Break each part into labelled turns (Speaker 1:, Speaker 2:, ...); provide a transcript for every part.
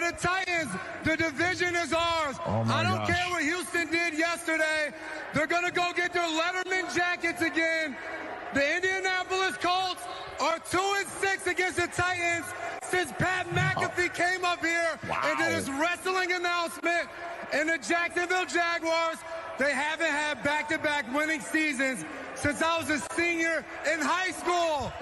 Speaker 1: the Titans, the division is ours. I don't care what Houston did yesterday. They're going to go get their Letterman jackets again. The Indianapolis Colts are 2-6 against the Titans since Pat McAfee came up here and did his wrestling announcement. And the Jacksonville Jaguars, they haven't had back-to-back winning seasons since I was a senior in high school.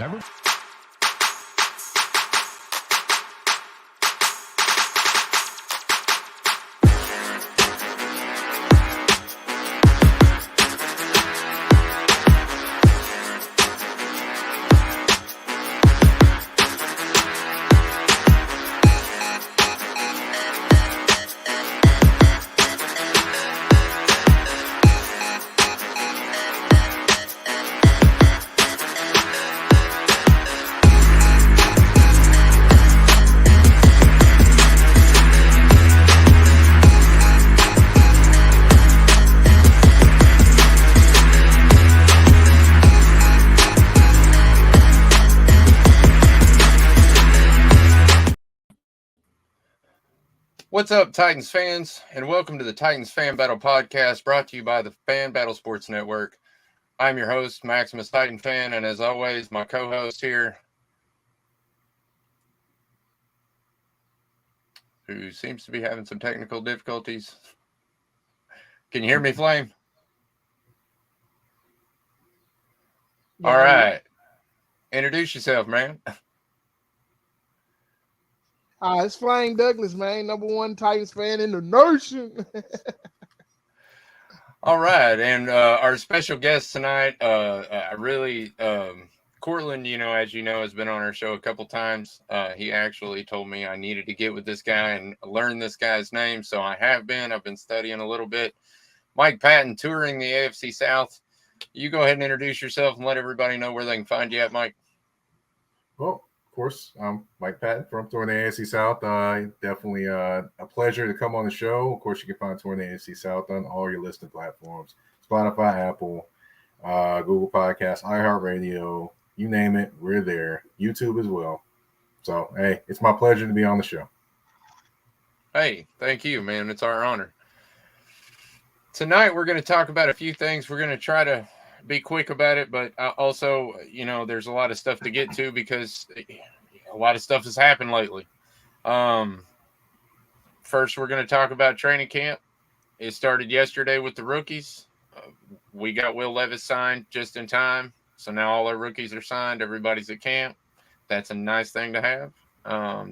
Speaker 2: What's up, Titans fans, and welcome to the Titans Fan Battle Podcast, brought to you by the Fan Battle Sports Network. I'm your host, Maximus Titan Fan, and as always, my co-host here, who seems to be having some technical difficulties. Can you hear me, Flame? Yeah. All right. Introduce yourself, man.
Speaker 3: It's Flame Douglas, man. #1 Titans fan in the nation.
Speaker 2: All right. And our special guest tonight, Cortland, as you know, has been on our show a couple times. He actually told me I needed to get with this guy and learn this guy's name. So I have been. I've been studying a little bit. Mike Patton, touring the AFC South. You go ahead and introduce yourself and let everybody know where they can find you at, Mike.
Speaker 4: Well, of course, I'm Mike Patton from Touring the AFC South. Definitely a pleasure to come on the show. Of course, you can find Touring the AFC South on all your listening platforms: Spotify, Apple, Google Podcasts, iHeartRadio, you name it, we're there. YouTube as well. So, hey, it's my pleasure to be on the show.
Speaker 2: Hey, thank you, man. It's our honor. Tonight, we're going to talk about a few things. We're going to try to be quick about it, but also, there's a lot of stuff to get to because a lot of stuff has happened lately. First, we're going to talk about training camp. It started yesterday with the rookies. We got Will Levis signed just in time, so now all our rookies are signed. Everybody's at camp. That's a nice thing to have.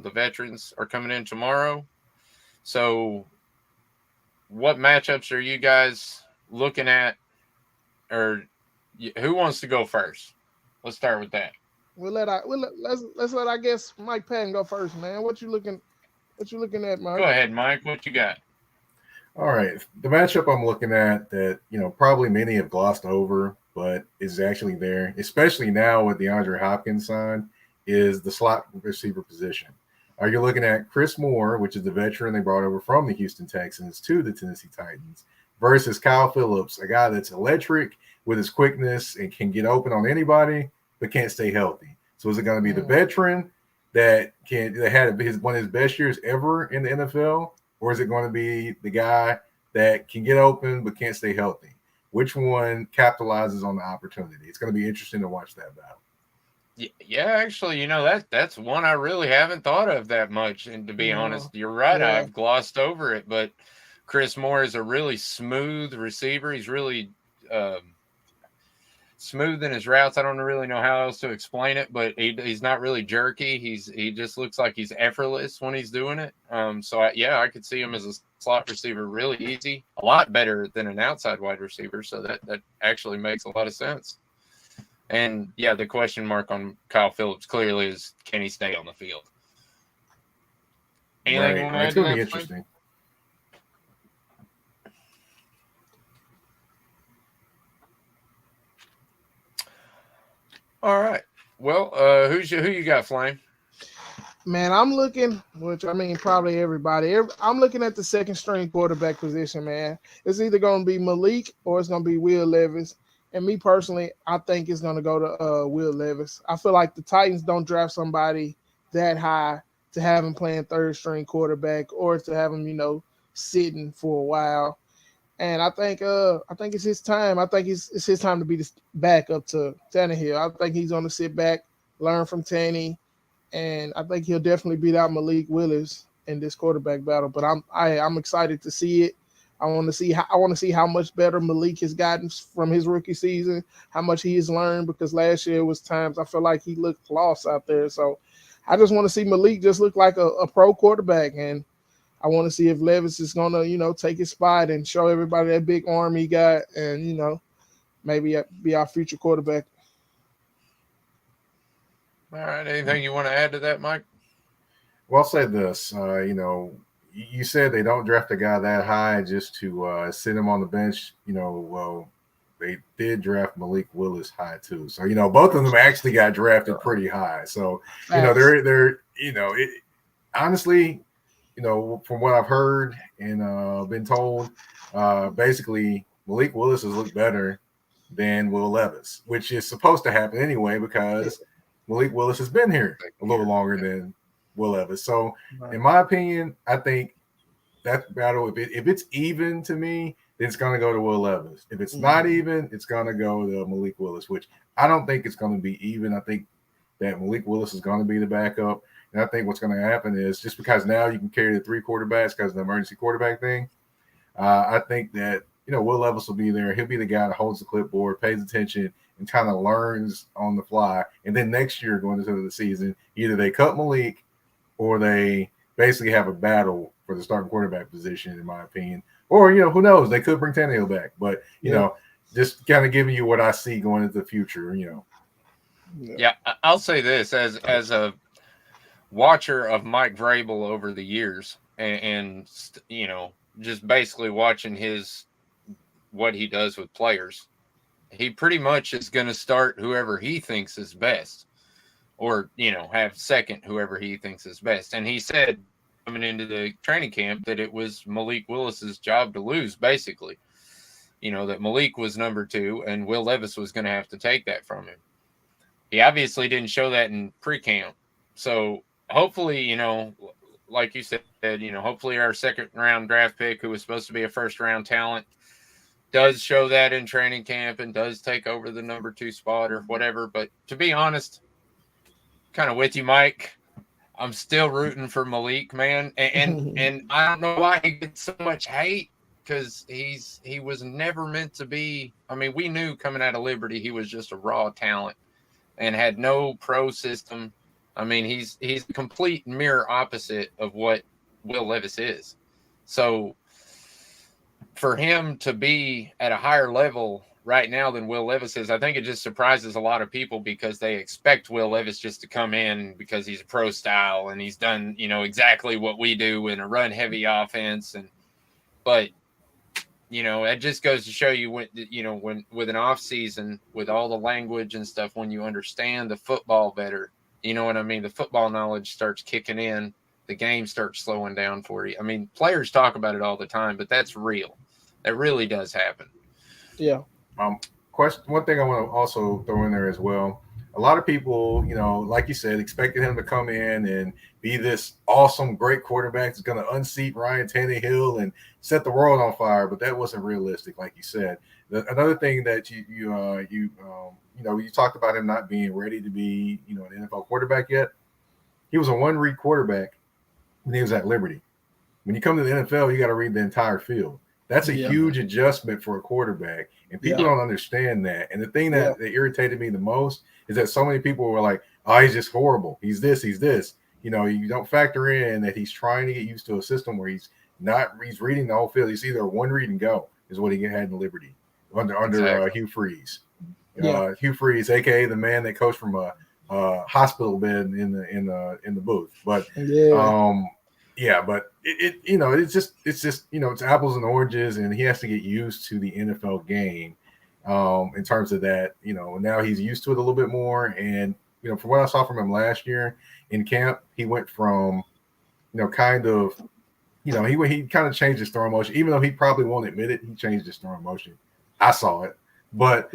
Speaker 2: The veterans are coming in tomorrow. So what matchups are you guys looking at, or who wants to go first? Let's start with that.
Speaker 3: Let's let I guess Mike Patton go first, man. What you looking at, Mike?
Speaker 2: Go ahead, Mike. What you got?
Speaker 4: All right. The matchup I'm looking at that, probably many have glossed over, but is actually there, especially now with DeAndre Hopkins signed, is the slot receiver position. Are you looking at Chris Moore, which is the veteran they brought over from the Houston Texans to the Tennessee Titans, versus Kyle Phillips, a guy that's electric with his quickness and can get open on anybody, but can't stay healthy? So is it going to be the veteran that had one of his best years ever in the NFL, or is it going to be the guy that can get open but can't stay healthy? Which one capitalizes on the opportunity? It's going to be interesting to watch that battle.
Speaker 2: Yeah, actually, that's one I really haven't thought of that much. And to be honest, you're right. Yeah. I've glossed over it, but Chris Moore is a really smooth receiver. He's really smooth in his routes. I don't really know how else to explain it, but he's not really jerky. He just looks like he's effortless when he's doing it. I could see him as a slot receiver really easy, a lot better than an outside wide receiver. So that actually makes a lot of sense. And yeah, the question mark on Kyle Phillips clearly is, can he stay on the field?
Speaker 4: Anything right. It's going to be interesting.
Speaker 2: All right. Well, who you got, Flame?
Speaker 3: Man, I'm looking, probably everybody. I'm looking at the second string quarterback position, man. It's either going to be Malik or it's going to be Will Levis. And me personally, I think it's going to go to Will Levis. I feel like the Titans don't draft somebody that high to have him playing third string quarterback or to have him, sitting for a while. And I think it's his time. I think it's his time to be the backup to Tannehill. I think he's going to sit back, learn from Tanny, and I think he'll definitely beat out Malik Willis in this quarterback battle. But I'm excited to see it. I want to see how much better Malik has gotten from his rookie season, how much he has learned, because last year was times I feel like he looked lost out there. So I just want to see Malik just look like a pro quarterback, and I want to see if Levis is going to, take his spot and show everybody that big arm he got and, maybe be our future quarterback.
Speaker 2: All right. Anything you want to add to that, Mike?
Speaker 4: Well, I'll say this. You said they don't draft a guy that high just to sit him on the bench. Well, they did draft Malik Willis high too. So, both of them actually got drafted pretty high. So, they're honestly, from what I've heard and been told, basically Malik Willis has looked better than Will Levis, which is supposed to happen anyway because Malik Willis has been here a little longer than Will Levis. So, in my opinion, I think that battle, if it's even to me, then it's going to go to Will Levis. If it's not even, it's going to go to Malik Willis, which I don't think it's going to be even. I think that Malik Willis is going to be the backup. And I think what's going to happen is just because now you can carry the 3 quarterbacks because of the emergency quarterback thing, I think that, Will Levis will be there. He'll be the guy that holds the clipboard, pays attention, and kind of learns on the fly. And then next year, going into the season, either they cut Malik or they basically have a battle for the starting quarterback position, in my opinion. Or, who knows? They could bring Tannehill back. But, just kind of giving you what I see going into the future,
Speaker 2: Yeah, I'll say this as a watcher of Mike Vrabel over the years and just basically watching what he does with players. He pretty much is going to start whoever he thinks is best or, have second whoever he thinks is best. And he said coming into the training camp that it was Malik Willis's job to lose, basically. That Malik was number 2 and Will Levis was going to have to take that from him. He obviously didn't show that in pre-camp. So hopefully, like you said, hopefully our second-round draft pick, who was supposed to be a first-round talent, does show that in training camp and does take over the number 2 spot or whatever. But to be honest, kind of with you, Mike, I'm still rooting for Malik, man. And I don't know why he gets so much hate because he was never meant to be. I mean, we knew coming out of Liberty he was just a raw talent and had no pro system. I mean, he's the complete mirror opposite of what Will Levis is. So for him to be at a higher level right now than Will Levis is, I think it just surprises a lot of people because they expect Will Levis just to come in because he's a pro style and he's done, exactly what we do in a run heavy offense. But it just goes to show you when with an off season, with all the language and stuff, when you understand the football better, you know what I mean? The football knowledge starts kicking in. The game starts slowing down for you. I mean, players talk about it all the time, but that's real. That really does happen.
Speaker 3: Yeah.
Speaker 4: One thing I want to also throw in there as well. A lot of people, like you said, expected him to come in and be this awesome, great quarterback that's going to unseat Ryan Tannehill and set the world on fire. But that wasn't realistic, like you said. Another thing that you talked about him not being ready to be, an NFL quarterback yet. He was a one-read quarterback when he was at Liberty. When you come to the NFL, you got to read the entire field. That's a huge adjustment for a quarterback, and people don't understand that. And the thing that irritated me the most is that so many people were like, "Oh, he's just horrible. He's this. He's this." You don't factor in that he's trying to get used to a system where he's reading the whole field. He's either a one read and go is what he had in Liberty under Hugh Freeze. Hugh Freeze, aka the man that coached from a hospital bed in the booth. But but it's just it's apples and oranges, and he has to get used to the NFL game in terms of that. Now he's used to it a little bit more, and from what I saw from him last year in camp, he went from he kind of changed his throwing motion, even though he probably won't admit it. He changed his throwing motion. I saw it, but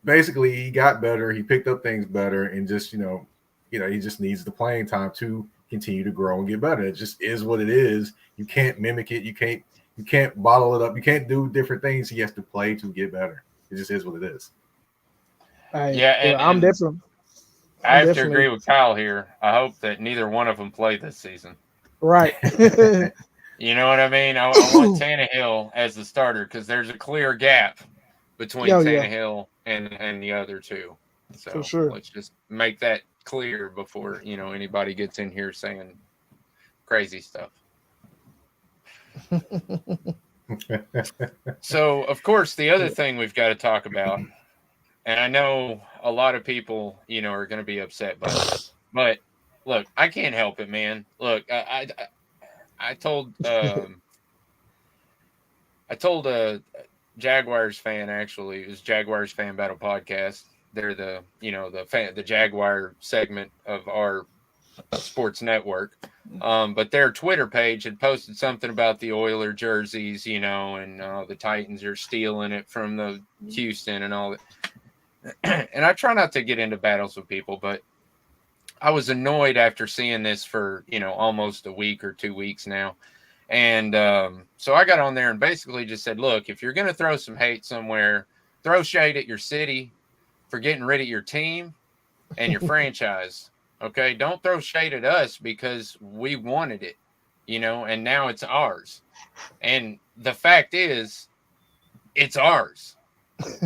Speaker 4: basically he got better. He picked up things better, and just he just needs the playing time to continue to grow and get better. It just is what it is. You can't mimic it. You can't bottle it up. You can't do different things. He has to play to get better. It just is what it is.
Speaker 3: I'm definitely.
Speaker 2: I have to agree with Kyle here. I hope that neither one of them play this season.
Speaker 3: Right.
Speaker 2: You know what I mean? I want Tannehill as the starter because there's a clear gap between Tannehill and the other two. So
Speaker 3: for sure.
Speaker 2: Let's just make that clear before, anybody gets in here saying crazy stuff. So, of course, the other thing we've got to talk about, and I know a lot of people, are going to be upset by this, but look, I can't help it, man. Look, I told a Jaguars fan, actually, it was Jaguars Fan Battle Podcast. They're the Jaguar segment of our sports network. But their Twitter page had posted something about the Oiler jerseys, and the Titans are stealing it from the Houston and all that. And I try not to get into battles with people, but I was annoyed after seeing this for, almost a week or 2 weeks now. And so I got on there and basically just said, look, if you're going to throw some hate somewhere, throw shade at your city for getting rid of your team and your franchise. Okay. Don't throw shade at us because we wanted it, and now it's ours. And the fact is, it's ours.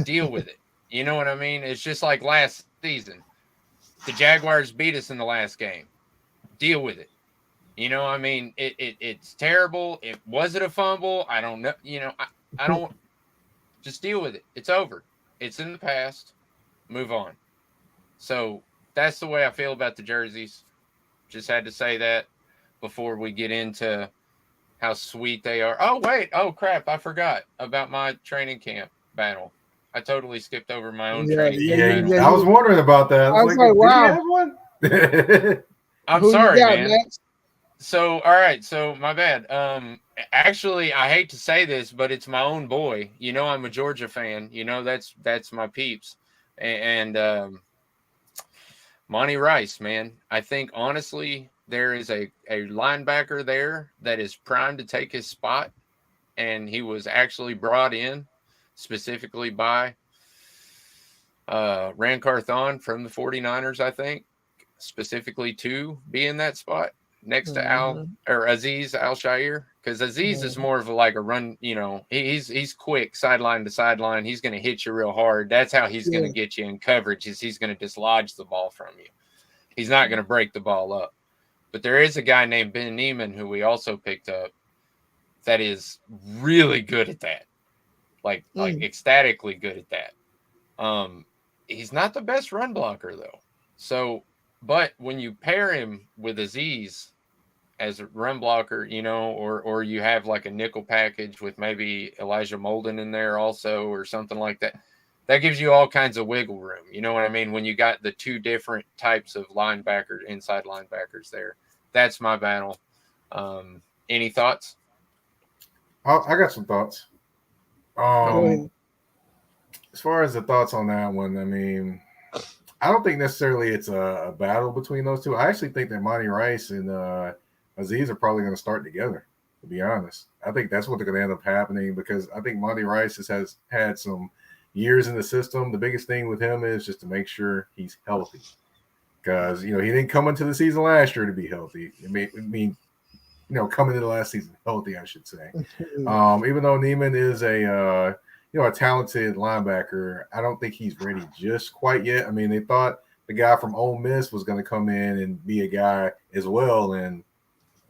Speaker 2: Deal with it. You know what I mean? It's just like last season. The Jaguars beat us in the last game. Deal with it. It's terrible. Was it a fumble? I don't know. I don't. Just deal with it. It's over. It's in the past. Move on. So that's the way I feel about the jerseys. Just had to say that before we get into how sweet they are. Oh, wait. Oh, crap. I forgot about my training camp battle. I totally skipped over my own training camp battle.
Speaker 4: I was wondering about that. I was like, wow. Did you have one?
Speaker 2: I'm sorry, man. Next? So, all right. So, my bad. Actually, I hate to say this, but it's my own boy. I'm a Georgia fan. That's my peeps. And Monty Rice, man. I think, honestly, there is a linebacker there that is primed to take his spot. And he was actually brought in specifically by Ran Carthon from the 49ers, I think, specifically to be in that spot next to Aziz Al-Shaair, because Aziz is more of like a run, he's quick sideline to sideline. He's going to hit you real hard. That's how he's going to get you in coverage, is he's going to dislodge the ball from you. He's not going to break the ball up. But there is a guy named Ben Neiman who we also picked up that is really good at that. Like ecstatically good at that. He's not the best run blocker though. So, but when you pair him with Aziz as a run blocker, or you have like a nickel package with maybe Elijah Molden in there also, or something like that, that gives you all kinds of wiggle room. You know what I mean? When you got the two different types of inside linebackers there. That's my battle. Any thoughts?
Speaker 4: I got some thoughts. As far as the thoughts on that one, I mean, I don't think necessarily it's a battle between those two. I actually think that Monty Rice and Aziz are probably going to start together, to be honest. I think that's what they're going to end up happening, because I think Monty Rice has had some years in the system. The biggest thing with him is just to make sure he's healthy, because, he didn't come into the season last year to be healthy. I mean, coming into the last season healthy, I should say. Even though Neiman is a talented linebacker, I don't think he's ready just quite yet. I mean, they thought the guy from Ole Miss was going to come in and be a guy as well, and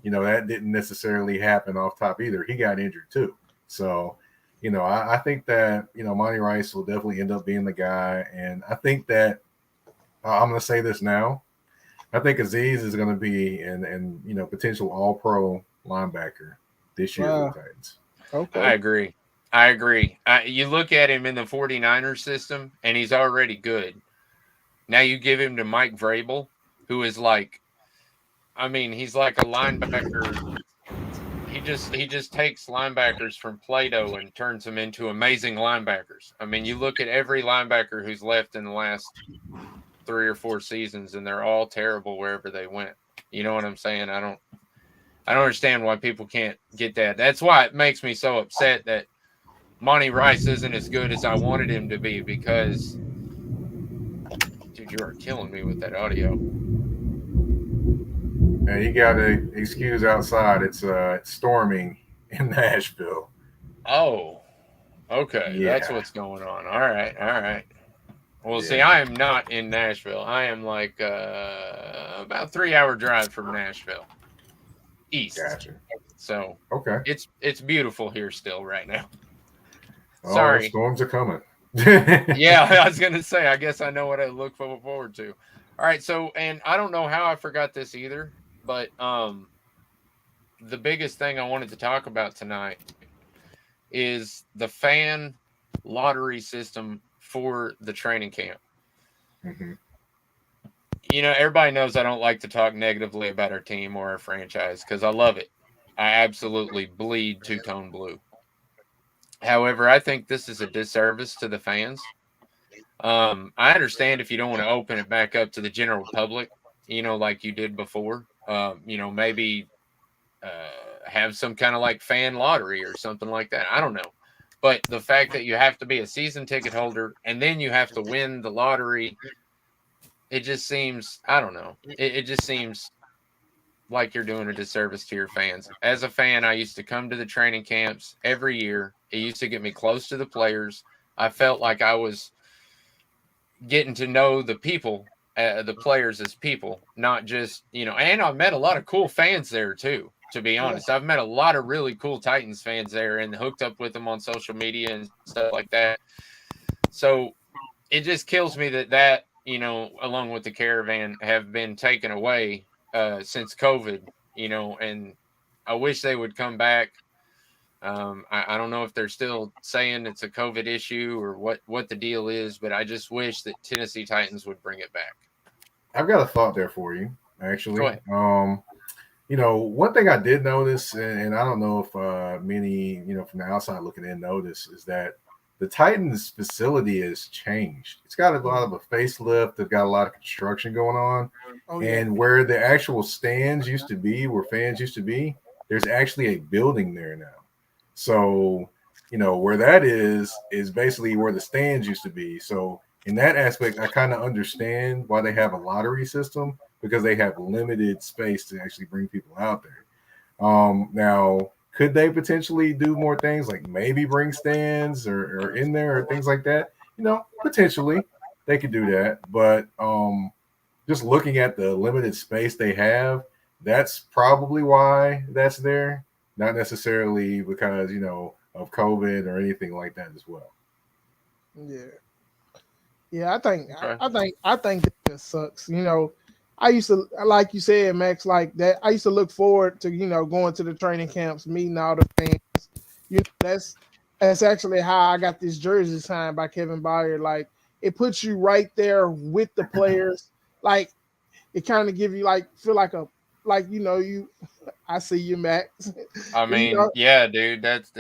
Speaker 4: that didn't necessarily happen off top either. He got injured too. So, I think that Monty Rice will definitely end up being the guy, and I think that I'm going to say this now. I think Aziz is going to be an potential all-pro linebacker this year for the Titans.
Speaker 3: Okay.
Speaker 2: I agree. You look at him in the 49ers system, and he's already good. Now you give him to Mike Vrabel, who is like, he's like a linebacker. He just takes linebackers from Play-Doh and turns them into amazing linebackers. You look at every linebacker who's left in the last 3 or 4 seasons, and they're all terrible wherever they went. You know what I'm saying? I don't understand why people can't get that. That's why it makes me so upset that Monty Rice isn't as good as I wanted him to be, because, dude, you are killing me with that audio.
Speaker 4: And you got to excuse outside. It's storming in Nashville.
Speaker 2: Oh, okay. That's
Speaker 4: Yeah.
Speaker 2: what's going on. All right. All right. Well, see,
Speaker 4: Yeah.
Speaker 2: I am not in Nashville. I am like about 3-hour drive from Nashville, east.
Speaker 4: Gotcha.
Speaker 2: So
Speaker 4: Okay.
Speaker 2: it's beautiful here still right now.
Speaker 4: Oh, well,
Speaker 2: Sorry.
Speaker 4: storms are coming.
Speaker 2: Yeah, I was gonna say. I guess I know what I look forward to. All right. So, and I don't know how I forgot this either, but the biggest thing I wanted to talk about tonight is the fan lottery system for the training camp.
Speaker 4: Mm-hmm.
Speaker 2: You know, everybody knows I don't like to talk negatively about our team or our franchise because I love it. I absolutely bleed two-tone blue. However, I think this is a disservice to the fans. I understand if you don't want to open it back up to the general public, you know, like you did before. You know, maybe have some kind of like fan lottery or something like that. I don't know. But the fact that you have to be a season ticket holder and then you have to win the lottery, it just seems, I don't know. It just seems like you're doing a disservice to your fans. As a fan, I used to come to the training camps every year. It used to get me close to the players. I felt like I was getting to know the people, the players as people, not just, you know, and I met a lot of cool fans there too, to be honest. I've met a lot of really cool Titans fans there and hooked up with them on social media and stuff like that. So it just kills me that, you know, along with the caravan, have been taken away since COVID, you know, and I wish they would come back. I don't know if they're still saying it's a COVID issue or what the deal is, but I just wish that Tennessee Titans would bring it back.
Speaker 4: I've got a thought there for you, actually.
Speaker 2: Go ahead.
Speaker 4: You know, one thing I did notice, and I don't know if many, you know, from the outside looking in notice, is that the Titans facility has changed. It's got a lot of a facelift. They've got a lot of construction going on. And where the actual stands used to be, where fans used to be, there's actually a building there now. So, you know, where that is basically where the stands used to be. So in that aspect, I kind of understand why they have a lottery system, because they have limited space to actually bring people out there. Now, could they potentially do more things, like maybe bring stands or in there or things like that? You know, potentially they could do that. But just looking at the limited space they have, that's probably why that's there. Not necessarily because, you know, of COVID or anything like that as well.
Speaker 3: Yeah. I think that just sucks. You know, I used to, like you said, Max, like that. I used to look forward to, you know, going to the training camps, meeting all the fans. You know, that's actually how I got this jersey signed by Kevin Byer. Like, it puts you right there with the players. Like, it kind of give you feel like you know, I see you, Max.
Speaker 2: I
Speaker 3: You
Speaker 2: mean,
Speaker 3: know,
Speaker 2: yeah, dude, that's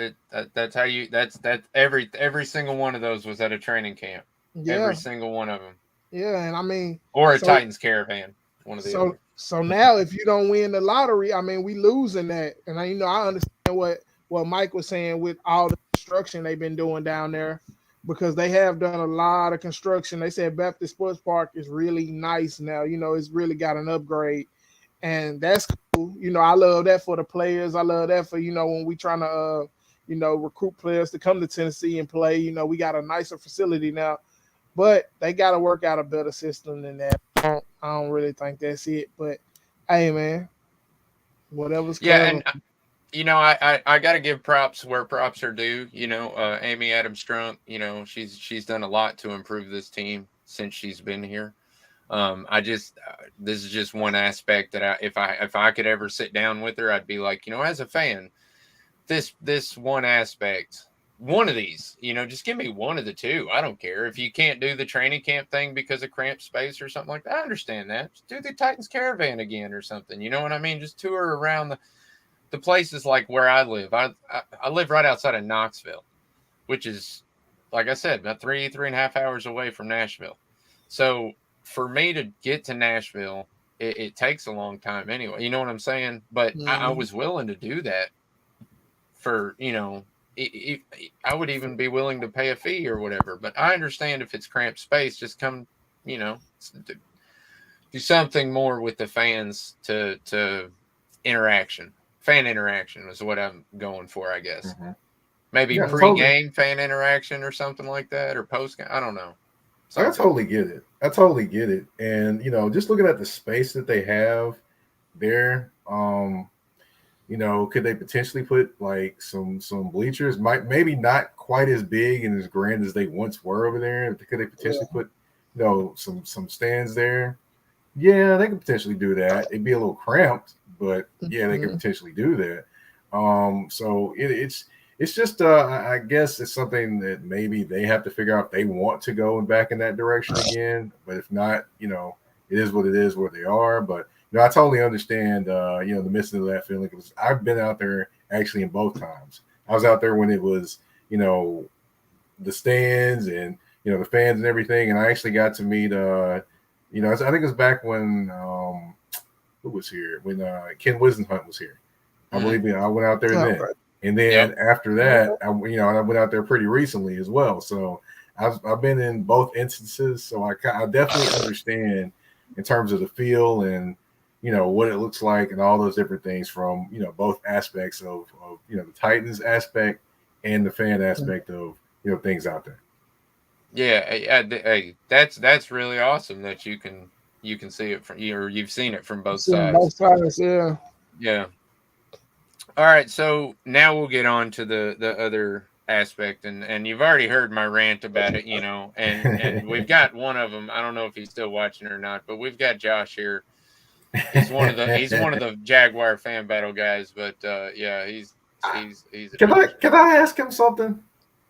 Speaker 2: how you, that's every single one of those was at a training camp.
Speaker 3: yeah,
Speaker 2: Every single one of them.
Speaker 3: yeah, and I mean,
Speaker 2: Or a
Speaker 3: so
Speaker 2: Titans caravan, one of the other.
Speaker 3: so now if you don't win the lottery, I mean, we losing that. And I, you know, I understand what Mike was saying with all the construction they've been doing down there, because they have done a lot of construction. They said Baptist Sports Park is really nice now. You know, it's really got an upgrade, and that's cool. You know, I love that for the players. I love that for, you know, when we trying to you know, recruit players to come to Tennessee and play. You know, we got a nicer facility now, but they got to work out a better system than that. I don't really think that's it. But hey, man, whatever's
Speaker 2: Yeah,
Speaker 3: clever.
Speaker 2: and you know, I got to give props where props are due. You know, Amy Adams Strunk, you know, she's done a lot to improve this team since she's been here. I just this is just one aspect that if I could ever sit down with her, I'd be like, you know, as a fan, this one aspect, one of these, you know, just give me one of the two. I don't care if you can't do the training camp thing because of cramped space or something like that. I understand that. Just do the Titans caravan again or something. You know what I mean? Just tour around the places like where I live. I live right outside of Knoxville, which is, like I said, about 3.5 hours away from Nashville. So for me to get to Nashville it takes a long time anyway. You know what I'm saying? But I was willing to do that for, you know, I would even be willing to pay a fee or whatever. But I understand if it's cramped space, just come, you know, do something more with the fans to interaction. Fan interaction is what I'm going for, I guess.
Speaker 4: Mm-hmm.
Speaker 2: Maybe pre-game fan interaction or something like that, or post-game. I don't know.
Speaker 4: I totally get it. And, you know, just looking at the space that they have there, you know, could they potentially put like some bleachers? Maybe not quite as big and as grand as they once were over there. Could they potentially put, you know, some stands there? Yeah, they could potentially do that. It'd be a little cramped, but yeah, they could potentially do that. So it's just I guess it's something that maybe they have to figure out if they want to go back in that direction again. But if not, you know, it is what it is where they are. But you know, I totally understand you know, the missing of that feeling, because I've been out there actually in both times. I was out there when it was, you know, the stands and, you know, the fans and everything, and I actually got to meet you know, I think it was back when who was here? When Ken Wisenhunt was here. I believe I went out there then. Right. And then after that, I went out there pretty recently as well. So I've been in both instances. So I definitely understand in terms of the feel and, you know, what it looks like and all those different things from, you know, both aspects of you know, the Titans aspect and the fan aspect of, you know, things out there.
Speaker 2: Yeah, that's really awesome that you can see it from, or you've seen it from both sides.
Speaker 3: Both sides, yeah.
Speaker 2: Yeah. All right, so now we'll get on to the other aspect, and you've already heard my rant about it, you know, and we've got one of them. I don't know if he's still watching or not, but we've got Josh here. He's one of the Jaguar fan battle guys, but yeah, he's.
Speaker 4: Can I ask him something?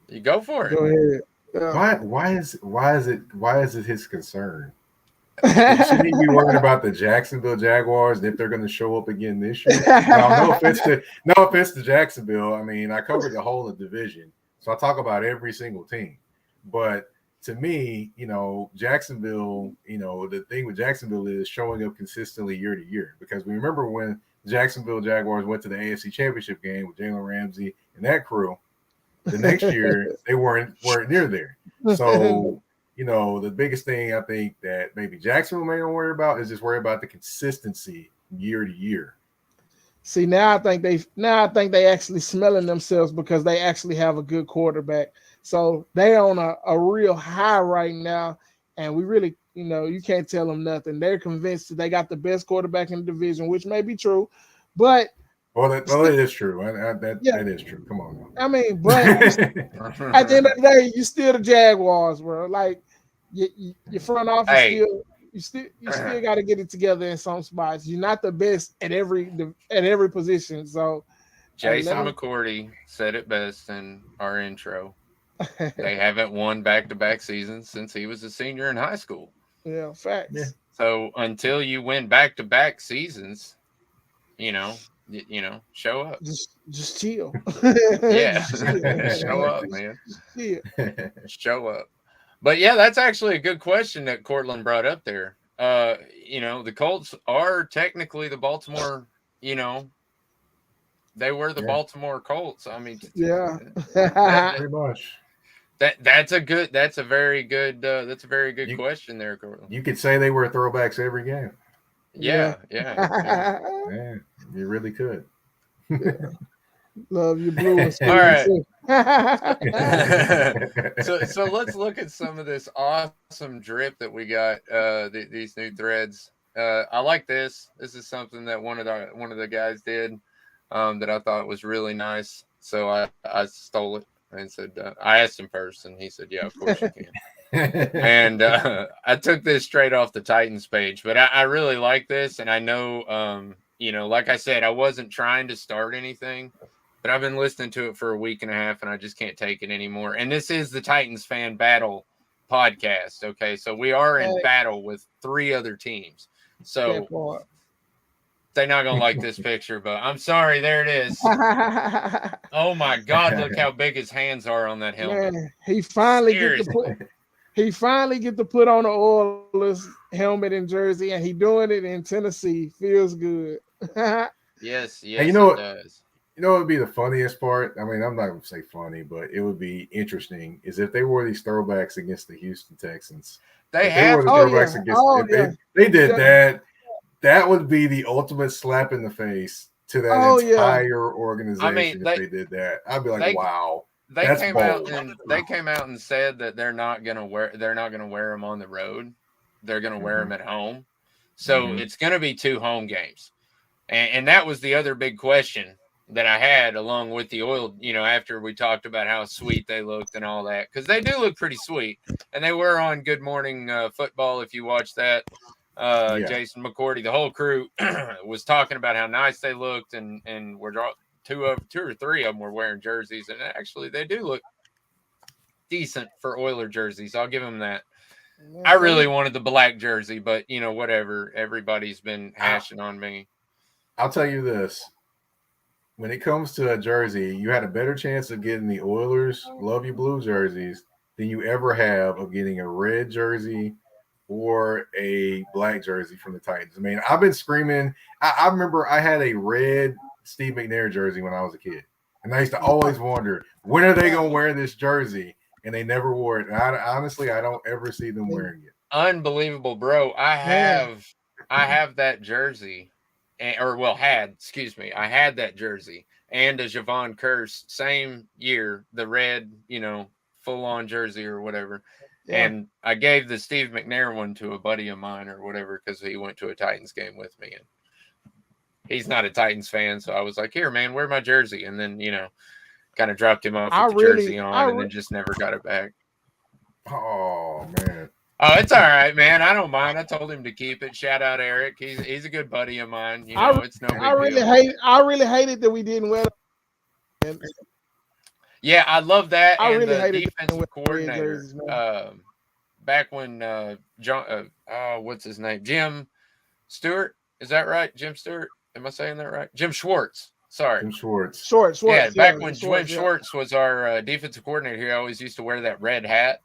Speaker 2: You go for it.
Speaker 3: Go ahead.
Speaker 4: Why is it his concern? Shouldn't he be worried about the Jacksonville Jaguars and if they're going to show up again this year? No offense to Jacksonville. I mean, I covered the whole of the division, so I talk about every single team. But to me, you know, Jacksonville, you know, the thing with Jacksonville is showing up consistently year to year. Because we remember when the Jacksonville Jaguars went to the AFC Championship game with Jalen Ramsey and that crew. The next year they weren't near there. So, you know, the biggest thing I think that maybe Jacksonville may not worry about is just worry about the consistency year to year.
Speaker 3: See, now I think they actually smelling themselves because they actually have a good quarterback. So they on a real high right now, and we really, you know, you can't tell them nothing. They're convinced that they got the best quarterback in the division, which may be true, but.
Speaker 4: That is true. That is true. Come on.
Speaker 3: I mean, but at the end of the day, you still the Jaguars, bro. Like your front office still got to get it together in some spots. You're not the best at every position. So
Speaker 2: Jason McCourty said it best in our intro. They haven't won back-to-back seasons since he was a senior in high school.
Speaker 3: Yeah, facts. Yeah.
Speaker 2: So until you win back-to-back seasons, you know, show up.
Speaker 3: Just chill.
Speaker 2: Yeah. Show up, man. Show up. But yeah, that's actually a good question that Cortland brought up there. You know, the Colts are technically the Baltimore, you know, they were the Baltimore Colts. I mean,
Speaker 4: pretty much.
Speaker 2: That's a very good question there, Cortland.
Speaker 4: You could say they were throwbacks every game.
Speaker 2: Yeah.
Speaker 4: Yeah, you really could.
Speaker 3: Love you, blue.
Speaker 2: All right. So let's look at some of this awesome drip that we got. These new threads. I like this. This is something that one of the guys did that I thought was really nice. So I stole it and said I asked him first, and he said, "Yeah, of course you can." And I took this straight off the Titans page, but I really like this. And I know, you know, like I said, I wasn't trying to start anything, but I've been listening to it for a week and a half and I just can't take it anymore. And this is the Titans fan battle podcast. Okay. So we are in battle with 3 other teams. So they're not going to like this picture, but I'm sorry. There it is. Oh my God. Look how big his hands are on that helmet.
Speaker 3: Man, he finally get to put on the Oilers helmet and jersey, and he doing it in Tennessee. Feels good.
Speaker 2: Yes,
Speaker 4: And
Speaker 2: it does.
Speaker 4: You know what would be the funniest part? I mean, I'm not going to say funny, but it would be interesting is if they wore these throwbacks against the Houston Texans.
Speaker 2: They
Speaker 4: If they wore
Speaker 2: have.
Speaker 4: the throwbacks against, they did that, that would be the ultimate slap in the face to that entire organization if they did that. I'd be like, wow.
Speaker 2: They came out and said that they're not gonna wear them on the road. They're gonna wear them at home. So it's gonna be 2 home games. And that was the other big question that I had along with the oil, after we talked about how sweet they looked and all that, because they do look pretty sweet. And they were on Good Morning Football, if you watch that. Jason McCourty, the whole crew was talking about how nice they looked, and we're two or three of them were wearing jerseys, and actually they do look decent for Oiler jerseys. I'll give them that. I really wanted the black jersey, but whatever. Everybody's been hashing on me.
Speaker 4: I'll tell you this. When it comes to a jersey, you had a better chance of getting the Oilers Love You Blue jerseys than you ever have of getting a red jersey or a black jersey from the Titans. I mean, I've been screaming. I remember I had a red Steve McNair jersey when I was a kid. And I used to always wonder, when are they going to wear this jersey? And they never wore it. And honestly, I don't ever see them wearing it.
Speaker 2: Unbelievable, bro. I have that jersey. I had that jersey and a Javon Curse same year, the red, full-on jersey or whatever. Yeah. And I gave the Steve McNair one to a buddy of mine or whatever because he went to a Titans game with me. And he's not a Titans fan, so I was like, here, man, wear my jersey. And then, kind of dropped him off with the jersey on and then just never got it back.
Speaker 4: Oh, man.
Speaker 2: Oh, it's all right, man. I don't mind. I told him to keep it. Shout out Eric. He's a good buddy of mine. It's no big deal.
Speaker 3: I really hated that we didn't wear them.
Speaker 2: Yeah, I love that.
Speaker 3: I
Speaker 2: and
Speaker 3: really
Speaker 2: the
Speaker 3: hated
Speaker 2: defensive coordinator. Back when John, what's his name? Jim Stewart. Is that right? Jim Stewart. Am I saying that right? Jim Schwartz. Sorry.
Speaker 4: Jim Schwartz.
Speaker 3: Schwartz.
Speaker 2: Yeah, back when Schwartz was our defensive coordinator, he always used to wear that red hat.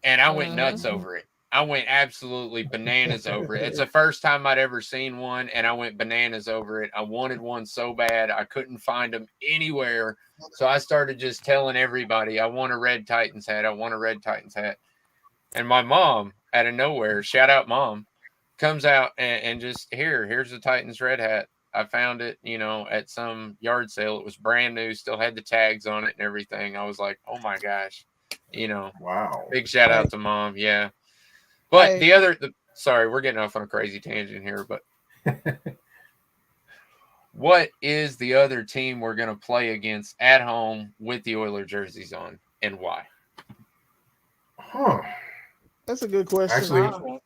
Speaker 2: And I went nuts over it. I went absolutely bananas over it. It's the first time I'd ever seen one, and I went bananas over it. I wanted one so bad. I couldn't find them anywhere. So I started just telling everybody, I want a red Titans hat. I want a red Titans hat. And my mom, out of nowhere, shout out Mom, comes out and just, here's the Titans red hat. I found it, at some yard sale. It was brand new, still had the tags on it and everything. I was like, oh my gosh.
Speaker 4: Wow.
Speaker 2: Big shout out to Mom. Yeah. But sorry, we're getting off on a crazy tangent here, but what is the other team we're going to play against at home with the Oiler jerseys on and why?
Speaker 3: That's a good question.
Speaker 4: Actually,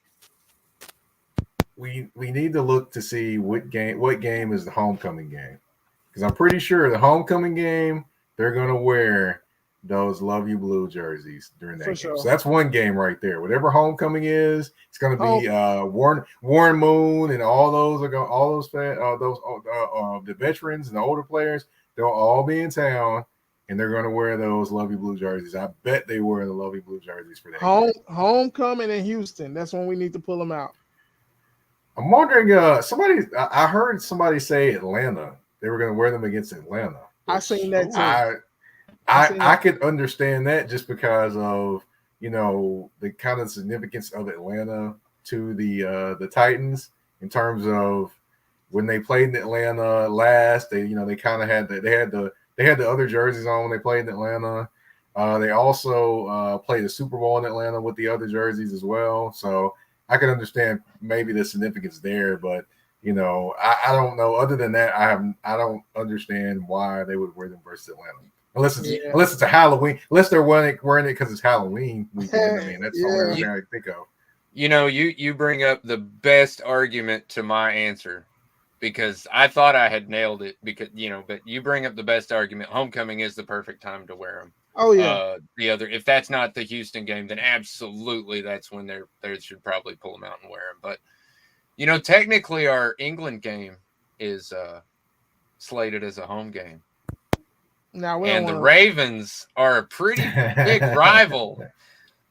Speaker 4: we need to look to see what game is the homecoming game. Because I'm pretty sure the homecoming game, they're going to wear those Love You Blue jerseys during that game. Sure. So that's one game right there. Whatever homecoming is, it's going to be Warren Moon and all those are going. All those the veterans and the older players, they'll all be in town, and they're going to wear those Love You Blue jerseys. I bet they wear the Love You Blue jerseys for that.
Speaker 3: Homecoming in Houston. That's when we need to pull them out.
Speaker 4: I'm wondering. I heard somebody say Atlanta. They were going to wear them against Atlanta.
Speaker 3: I seen that too.
Speaker 4: I could understand that just because of the kind of significance of Atlanta to the Titans in terms of when they played in Atlanta last. They kind of had they had the other jerseys on when they played in Atlanta. They also played the Super Bowl in Atlanta with the other jerseys as well. So I can understand maybe the significance there, but I don't know. Other than that, I don't understand why they would wear them versus Atlanta. Unless it's a Halloween, unless they're wearing it because it's Halloween weekend. I mean, that's the only thing I can think of.
Speaker 2: You bring up the best argument to my answer because I thought I had nailed it because but you bring up the best argument. Homecoming is the perfect time to wear them.
Speaker 3: Oh yeah.
Speaker 2: If that's not the Houston game, then absolutely that's when they should probably pull them out and wear them. But technically our England game is slated as a home game.
Speaker 3: Now
Speaker 2: the Ravens are a pretty big rival.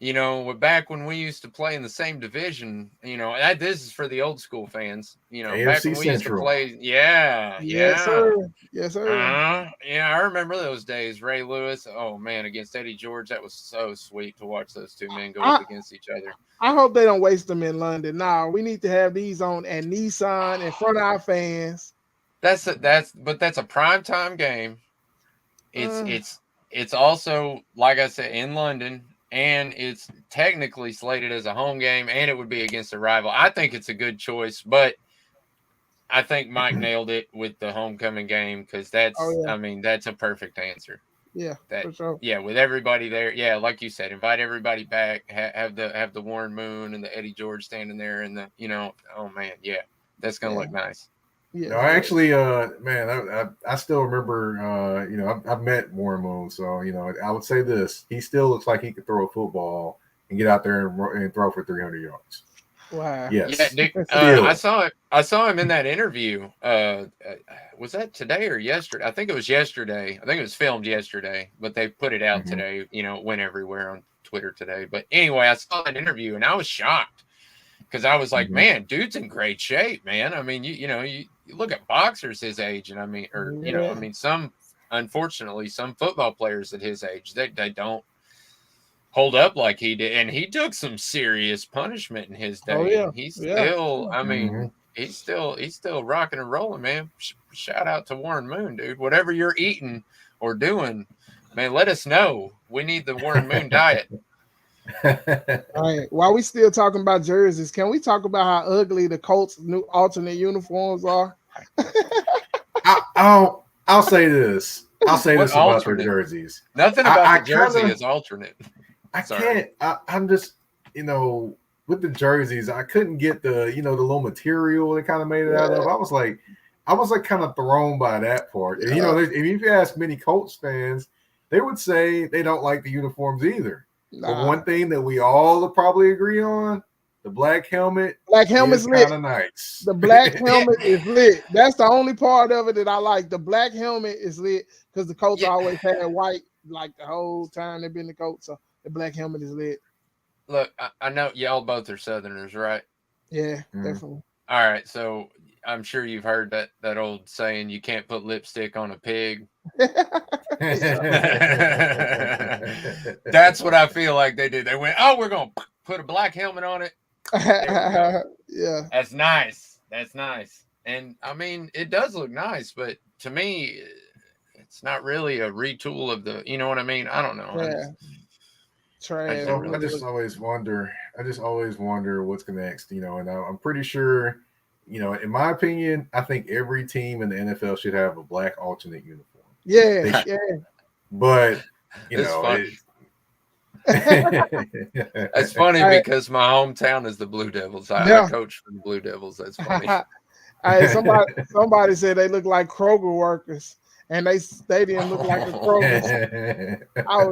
Speaker 2: you know, back when we used to play in the same division, you know, this is for the old school fans, you know, back
Speaker 4: AFC
Speaker 2: when we used to
Speaker 4: Central.
Speaker 2: play. Yeah.
Speaker 3: Yes, sir. Yes, sir.
Speaker 2: Yeah, I remember those days. Ray Lewis, oh man, against Eddie George, that was so sweet to watch those two men go up against each other.
Speaker 3: I hope they don't waste them in London. Nah, we need to have these on at Nissan in front of our fans.
Speaker 2: That's a primetime game. It's also, like I said, in London, and it's technically slated as a home game, and it would be against a rival. I think it's a good choice, but I think Mike nailed it with the homecoming game because I mean, that's a perfect answer.
Speaker 3: Yeah, for sure.
Speaker 2: Yeah, with everybody there. Yeah, like you said, invite everybody back. Have the Warren Moon and the Eddie George standing there, and the, you know, oh man, yeah, that's gonna look nice.
Speaker 4: Yeah, no, I actually, man, I still remember, you know, I've met Warren Moon, so you know, I would say this: he still looks like he could throw a football and get out there and throw for 300 yards.
Speaker 3: Wow.
Speaker 4: Yes.
Speaker 2: Yeah, I saw him in that interview. Was that today or yesterday? I think it was yesterday. I think it was filmed yesterday, but they put it out today. You know, it went everywhere on Twitter today. But anyway, I saw that interview and I was shocked because I was like, man, dude's in great shape, man. I mean, you know, you look at boxers his age, and I mean, or you know, I mean, unfortunately, some football players at his age, they don't hold up like he did, and he took some serious punishment in his day.
Speaker 3: Oh, yeah.
Speaker 2: He's still, I mean, he's still rocking and rolling, man. Shout out to Warren Moon, dude. Whatever you're eating or doing, man, let us know. We need the Warren Moon diet.
Speaker 3: All right. While we still talking about jerseys, can we talk about how ugly the Colts' new alternate uniforms are?
Speaker 4: I'll say this. I'll say this about their jerseys.
Speaker 2: Nothing about the jersey is alternate.
Speaker 4: I'm just, you know, with the jerseys, I couldn't get the, you know, the little material they kind of made it out of. I was like kind of thrown by that part. And, you know, if you ask many Colts fans, they would say they don't like the uniforms either. But one thing that we all probably agree on, the black helmet.
Speaker 3: Black helmet's lit.
Speaker 4: Kind of nice.
Speaker 3: The black helmet is lit. That's the only part of it that I like. The black helmet is lit because the Colts always had white like the whole time they've been the Colts. So the black helmet is lit.
Speaker 2: Look, I know y'all both are Southerners, right?
Speaker 3: Yeah, definitely.
Speaker 2: All right, so I'm sure you've heard that old saying, you can't put lipstick on a pig. That's what I feel like they did. They went, oh, we're going to put a black helmet on it.
Speaker 3: Yeah.
Speaker 2: That's nice. That's nice. And, I mean, it does look nice, but to me, it's not really a retool of the, you know what I mean? I don't know.
Speaker 3: Yeah.
Speaker 4: I just always wonder what's next, you know, and I'm pretty sure, you know, in my opinion, I think every team in the NFL should have a black alternate uniform.
Speaker 3: Yeah.
Speaker 4: But, you know,
Speaker 2: that's funny because my hometown is the Blue Devils. I coach for the Blue Devils. That's funny.
Speaker 3: Somebody said they look like Kroger workers. And they stadium looked like a Kroger. I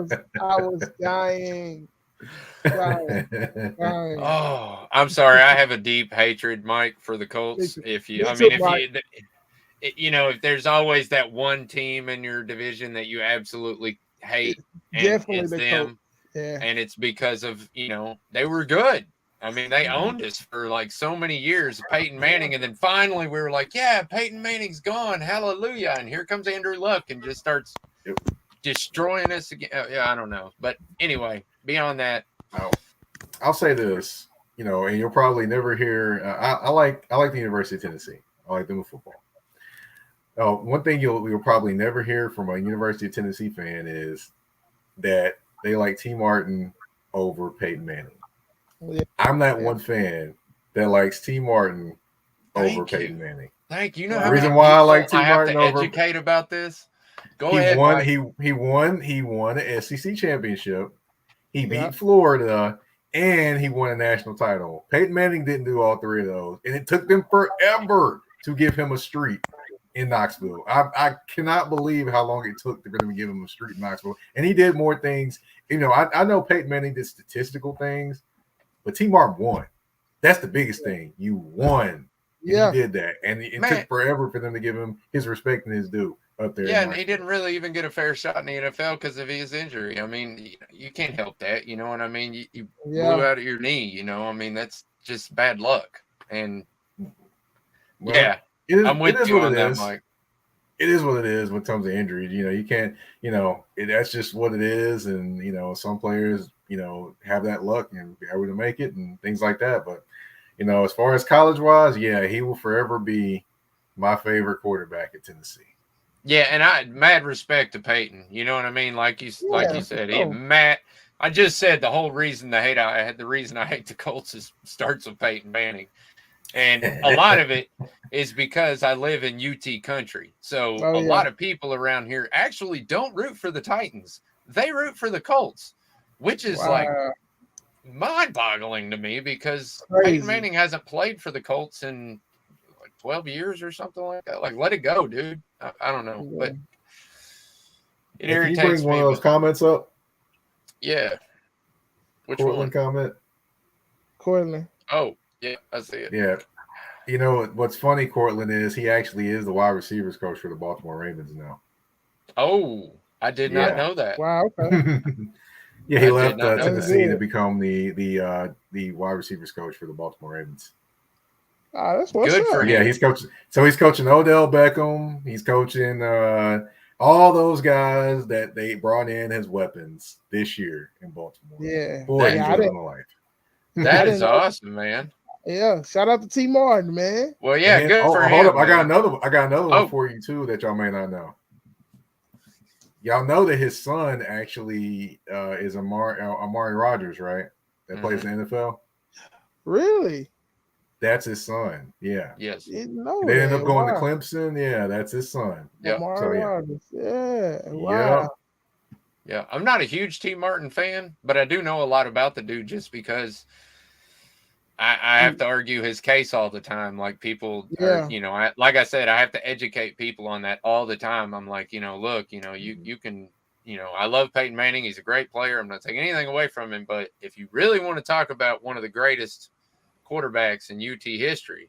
Speaker 3: was dying.
Speaker 2: Oh, I'm sorry. I have a deep hatred, Mike, for the Colts. If you if there's always that one team in your division that you absolutely hate, and
Speaker 3: definitely
Speaker 2: it's
Speaker 3: the
Speaker 2: them,
Speaker 3: Colts. Yeah.
Speaker 2: And it's because of, you know, they were good. I mean, they owned us for like so many years, Peyton Manning, and then finally we were like, yeah, Peyton Manning's gone, hallelujah, and here comes Andrew Luck and just starts destroying us again. Yeah, I don't know, but anyway, beyond that,
Speaker 4: I'll say this, you know, and you'll probably never hear. I like the University of Tennessee. I like them with football. One thing you'll probably never hear from a University of Tennessee fan is that they like T. Martin over Peyton Manning.
Speaker 3: Yeah.
Speaker 4: I'm that one fan that likes T. Martin over Peyton Manning.
Speaker 2: Thank you. The
Speaker 4: reason why I like T. Martin over.
Speaker 2: Educate about this. Go ahead.
Speaker 4: He won an SEC championship. He beat Florida, and he won a national title. Peyton Manning didn't do all three of those, and it took them forever to give him a streak in Knoxville. I cannot believe how long it took for them to give him a streak in Knoxville. And he did more things. You know, I know Peyton Manning did statistical things, but T. Martin won. That's the biggest thing. You won. Yeah. He did that. And it took forever for them to give him his respect and his due. up there.
Speaker 2: Yeah, and he didn't really even get a fair shot in the NFL because of his injury. I mean, you can't help that. You know what I mean? You blew out of your knee. You know, I mean, that's just bad luck. And yeah, I'm with you on that, Mike.
Speaker 4: It is what it is when it comes to injuries. You know, you can't, that's just what it is. And, some players, have that luck and be able to make it and things like that. But, as far as college-wise, yeah, he will forever be my favorite quarterback at Tennessee.
Speaker 2: Yeah, and I mad respect to Peyton. You know what I mean? Like you said, Matt. I just said the whole reason I hate the Colts starts with Peyton Manning. And a lot of it is because I live in UT country. So a lot of people around here actually don't root for the Titans. They root for the Colts, which is like mind-boggling to me because Peyton Manning hasn't played for the Colts in like 12 years or something like that. Like, let it go, dude. I don't know. But it irritates me.
Speaker 4: Can you bring one of those comments up?
Speaker 2: Yeah. Which
Speaker 4: Cortland
Speaker 2: one?
Speaker 4: Comment?
Speaker 3: Cortland.
Speaker 2: Oh. Yeah, I see it.
Speaker 4: Yeah. What's funny, Cortland, is he actually is the wide receivers coach for the Baltimore Ravens now.
Speaker 2: Oh, I did not know that.
Speaker 3: Wow. Okay.
Speaker 4: Yeah, he left Tennessee to become the wide receivers coach for the Baltimore Ravens.
Speaker 3: That's what's
Speaker 2: good
Speaker 3: up.
Speaker 2: for him.
Speaker 4: Yeah, he's coaching. So he's coaching Odell Beckham. He's coaching all those guys that they brought in as weapons this year in Baltimore.
Speaker 3: Yeah.
Speaker 4: Boy, he's living the life.
Speaker 2: That is awesome, man.
Speaker 3: Yeah, shout out to T. Martin, man.
Speaker 2: Well, yeah, good for him.
Speaker 4: Hold up, I got another one for you too that y'all may not know. Y'all know that his son actually is Amari Rodgers, right? That plays in the NFL.
Speaker 3: Really?
Speaker 4: That's his son. Yeah.
Speaker 2: Yes.
Speaker 4: They ended up going to Clemson. Yeah, that's his son.
Speaker 2: Yeah.
Speaker 3: Amari Rodgers. Yeah. Wow.
Speaker 4: Yep.
Speaker 2: Yeah, I'm not a huge T. Martin fan, but I do know a lot about the dude just because I have to argue his case all the time. Like people, like I said, I have to educate people on that all the time. I'm like, look, you can, I love Peyton Manning. He's a great player. I'm not taking anything away from him. But if you really want to talk about one of the greatest quarterbacks in UT history,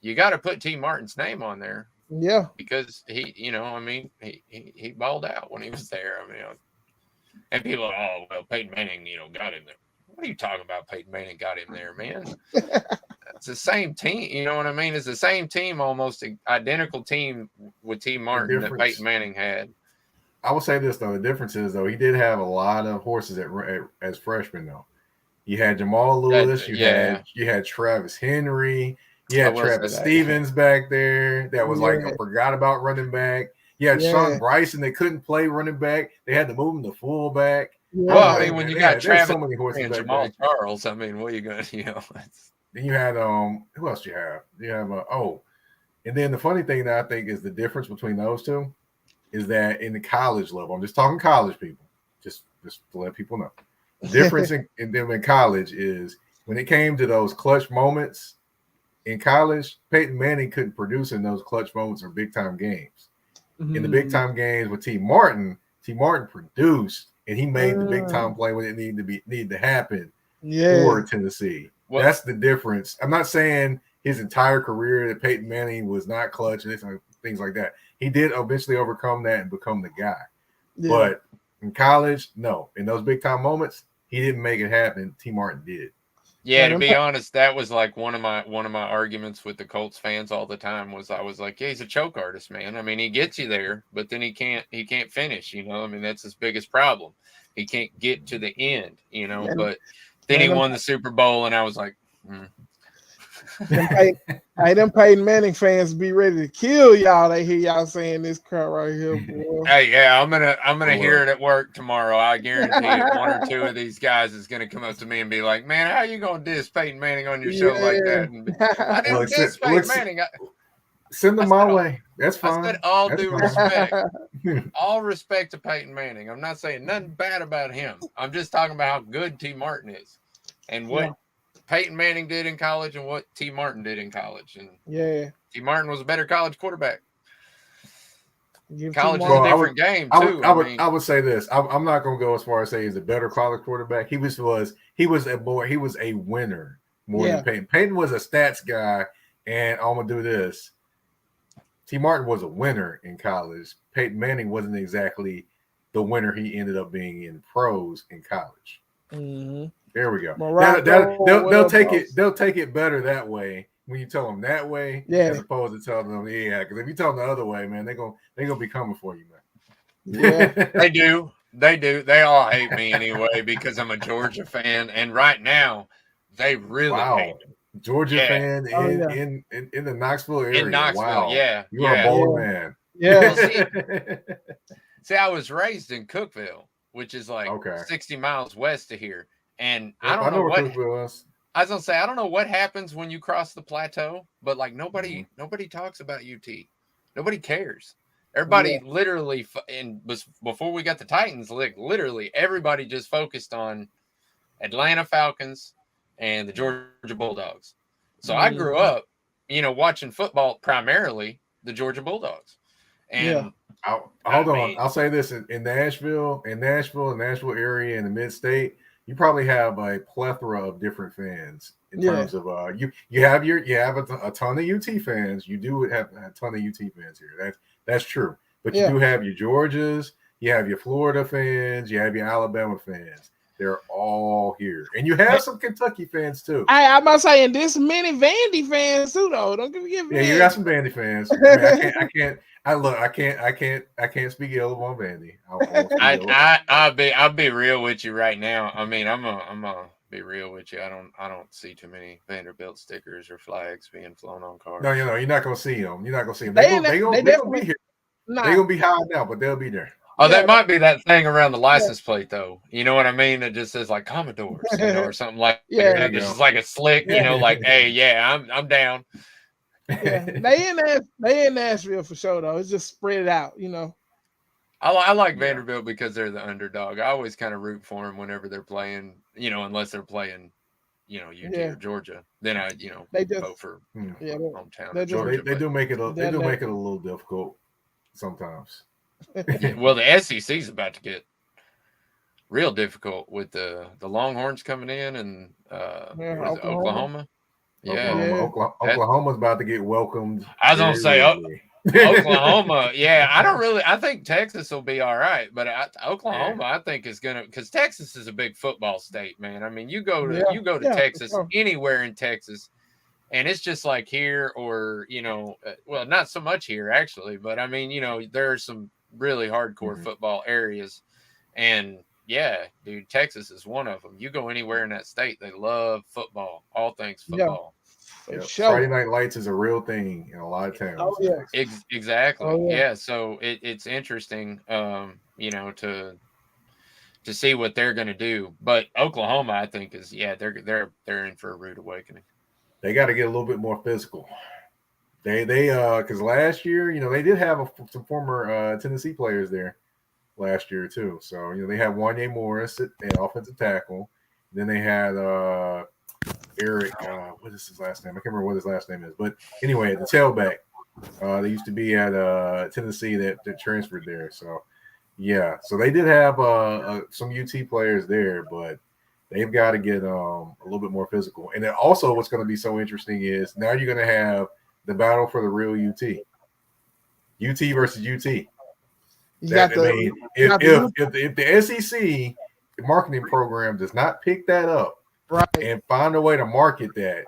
Speaker 2: you got to put T. Martin's name on there.
Speaker 3: Yeah,
Speaker 2: because he balled out when he was there. I mean, and people are, oh well, Peyton Manning, got him there. What are you talking about? Peyton Manning got him there, man. It's the same team. You know what I mean? It's the same team, almost identical team with T. Martin that Peyton Manning had.
Speaker 4: I will say this though: the difference is though he did have a lot of horses as freshmen though. You had Jamal Lewis, you had Travis Henry. You had Travis Stevens back there that was like a forgot about running back. You had Sean Bryson that couldn't play running back. They had to move him to fullback.
Speaker 2: Yeah. Well, I mean, when you got Travis and Jamal Charles, I mean, what are you going to,
Speaker 4: Then you had who else do you have? You have and then the funny thing that I think is the difference between those two is that in the college level, I'm just talking college people, just to let people know. The difference in them in college is when it came to those clutch moments. In college, Peyton Manning couldn't produce in those clutch moments or big time games. Mm-hmm. In the big time games with T. Martin produced and he made the big time play when it needed to happen for Tennessee. Well, that's the difference. I'm not saying his entire career that Peyton Manning was not clutch and things like that. He did eventually overcome that and become the guy. Yeah. But in college, no. In those big time moments, he didn't make it happen. T. Martin did.
Speaker 2: Yeah, to be honest, that was like one of my arguments with the Colts fans all the time was I was like, yeah, he's a choke artist, man. I mean, he gets you there, but then he can't finish, I mean, that's his biggest problem. He can't get to the end, but then he won the Super Bowl and I was like,
Speaker 3: Them Peyton Manning fans be ready to kill y'all. They hear y'all saying this crap right here, boy.
Speaker 2: Hey, yeah, I'm gonna hear it at work tomorrow. I guarantee it. One or two of these guys is gonna come up to me and be like, "Man, how you gonna diss Peyton Manning on your show like that?" And I didn't diss Peyton Manning.
Speaker 4: Send them my way. That's fine.
Speaker 2: I said all due respect. All respect to Peyton Manning. I'm not saying nothing bad about him. I'm just talking about how good T. Martin is and what Peyton Manning did in college and what T. Martin did in college. And T. Martin was a better college quarterback. College is a different game too.
Speaker 4: I would say this. I'm not going to go as far as say he's a better college quarterback. He was a winner more than Peyton. Peyton was a stats guy, and I'm going to do this. T. Martin was a winner in college. Peyton Manning wasn't exactly the winner he ended up being in pros in college.
Speaker 3: Mm-hmm.
Speaker 4: There we go.
Speaker 3: They'll
Speaker 4: take it. They'll take it better that way when you tell them that way, as opposed to telling them, yeah. Because if you tell them the other way, man, they're gonna be coming for you, man.
Speaker 3: Yeah,
Speaker 2: they do. They do. They all hate me anyway because I'm a Georgia fan, and right now they really hate me.
Speaker 4: Georgia fan in the Knoxville area.
Speaker 2: In Knoxville,
Speaker 4: wow. You're a bold man.
Speaker 3: Yeah.
Speaker 2: See, I was raised in Cookeville, which is like 60 miles west of here. And I don't know what
Speaker 4: Cookeville is.
Speaker 2: I was gonna say, I don't know what happens when you cross the plateau, but like nobody talks about UT. Nobody cares. Everybody literally, and before we got the Titans, like literally everybody just focused on Atlanta Falcons and the Georgia Bulldogs. So I grew up, watching football, primarily the Georgia Bulldogs. And
Speaker 4: hold on. I'll say this in Nashville area in the mid-state, you probably have a plethora of different fans in terms of you have a ton of UT fans. You do have a ton of UT fans here. That's true. But you do have your Georgias, you have your Florida fans, you have your Alabama fans. They're all here, and you have some Kentucky fans too.
Speaker 3: I'm about saying this many Vandy fans too, though. Don't give me.
Speaker 4: Yeah, you got some Vandy fans. I can't speak ill on Vandy.
Speaker 2: I'll be real with you right now. I mean, I'm gonna be real with you. I don't see too many Vanderbilt stickers or flags being flown on cars.
Speaker 4: No, you're not gonna see them. You're not gonna see them. They're gonna be here. Nah. They're gonna be high now, but they'll be there.
Speaker 2: Oh, that might be that thing around the license plate, though. You know what I mean? It just says like Commodores, or something like that. It's just like a slick, like, hey, I'm down.
Speaker 3: Yeah, they in Nashville for sure, though. It's just spread out,
Speaker 2: I like Vanderbilt because they're the underdog. I always kind of root for them whenever they're playing, unless they're playing, UT or Georgia. Then I, vote for hometown Georgia.
Speaker 4: They do make it a little difficult sometimes.
Speaker 2: Well, the SEC is about to get real difficult with the Longhorns coming in and Oklahoma.
Speaker 4: Oklahoma's about to get welcomed.
Speaker 2: I was gonna say Oklahoma. I think Texas will be all right, but Oklahoma, I think is gonna, because Texas is a big football state, man. I mean, you go to Texas, anywhere in Texas, and it's just like here, or well, not so much here actually, but I mean, there are some really hardcore football areas, and dude, Texas is one of them. You go anywhere in that state, they love football, all things football.
Speaker 4: Friday Night Lights is a real thing in a lot of towns.
Speaker 3: Oh yeah,
Speaker 2: exactly. So it's interesting, to see what they're going to do. But Oklahoma, I think, is they're in for a rude awakening.
Speaker 4: They got to get a little bit more physical. They because last year, they did have some former Tennessee players there last year too. So they had Wanye Morris at offensive tackle. Then they had Eric. What is his last name? I can't remember what his last name is. But anyway, the tailback. They used to be at Tennessee that transferred there. So so they did have some UT players there, but they've got to get a little bit more physical. And then also, what's going to be so interesting is now you're going to have the battle for the real UT. UT versus UT. If the SEC marketing program does not pick that up and find a way to market that,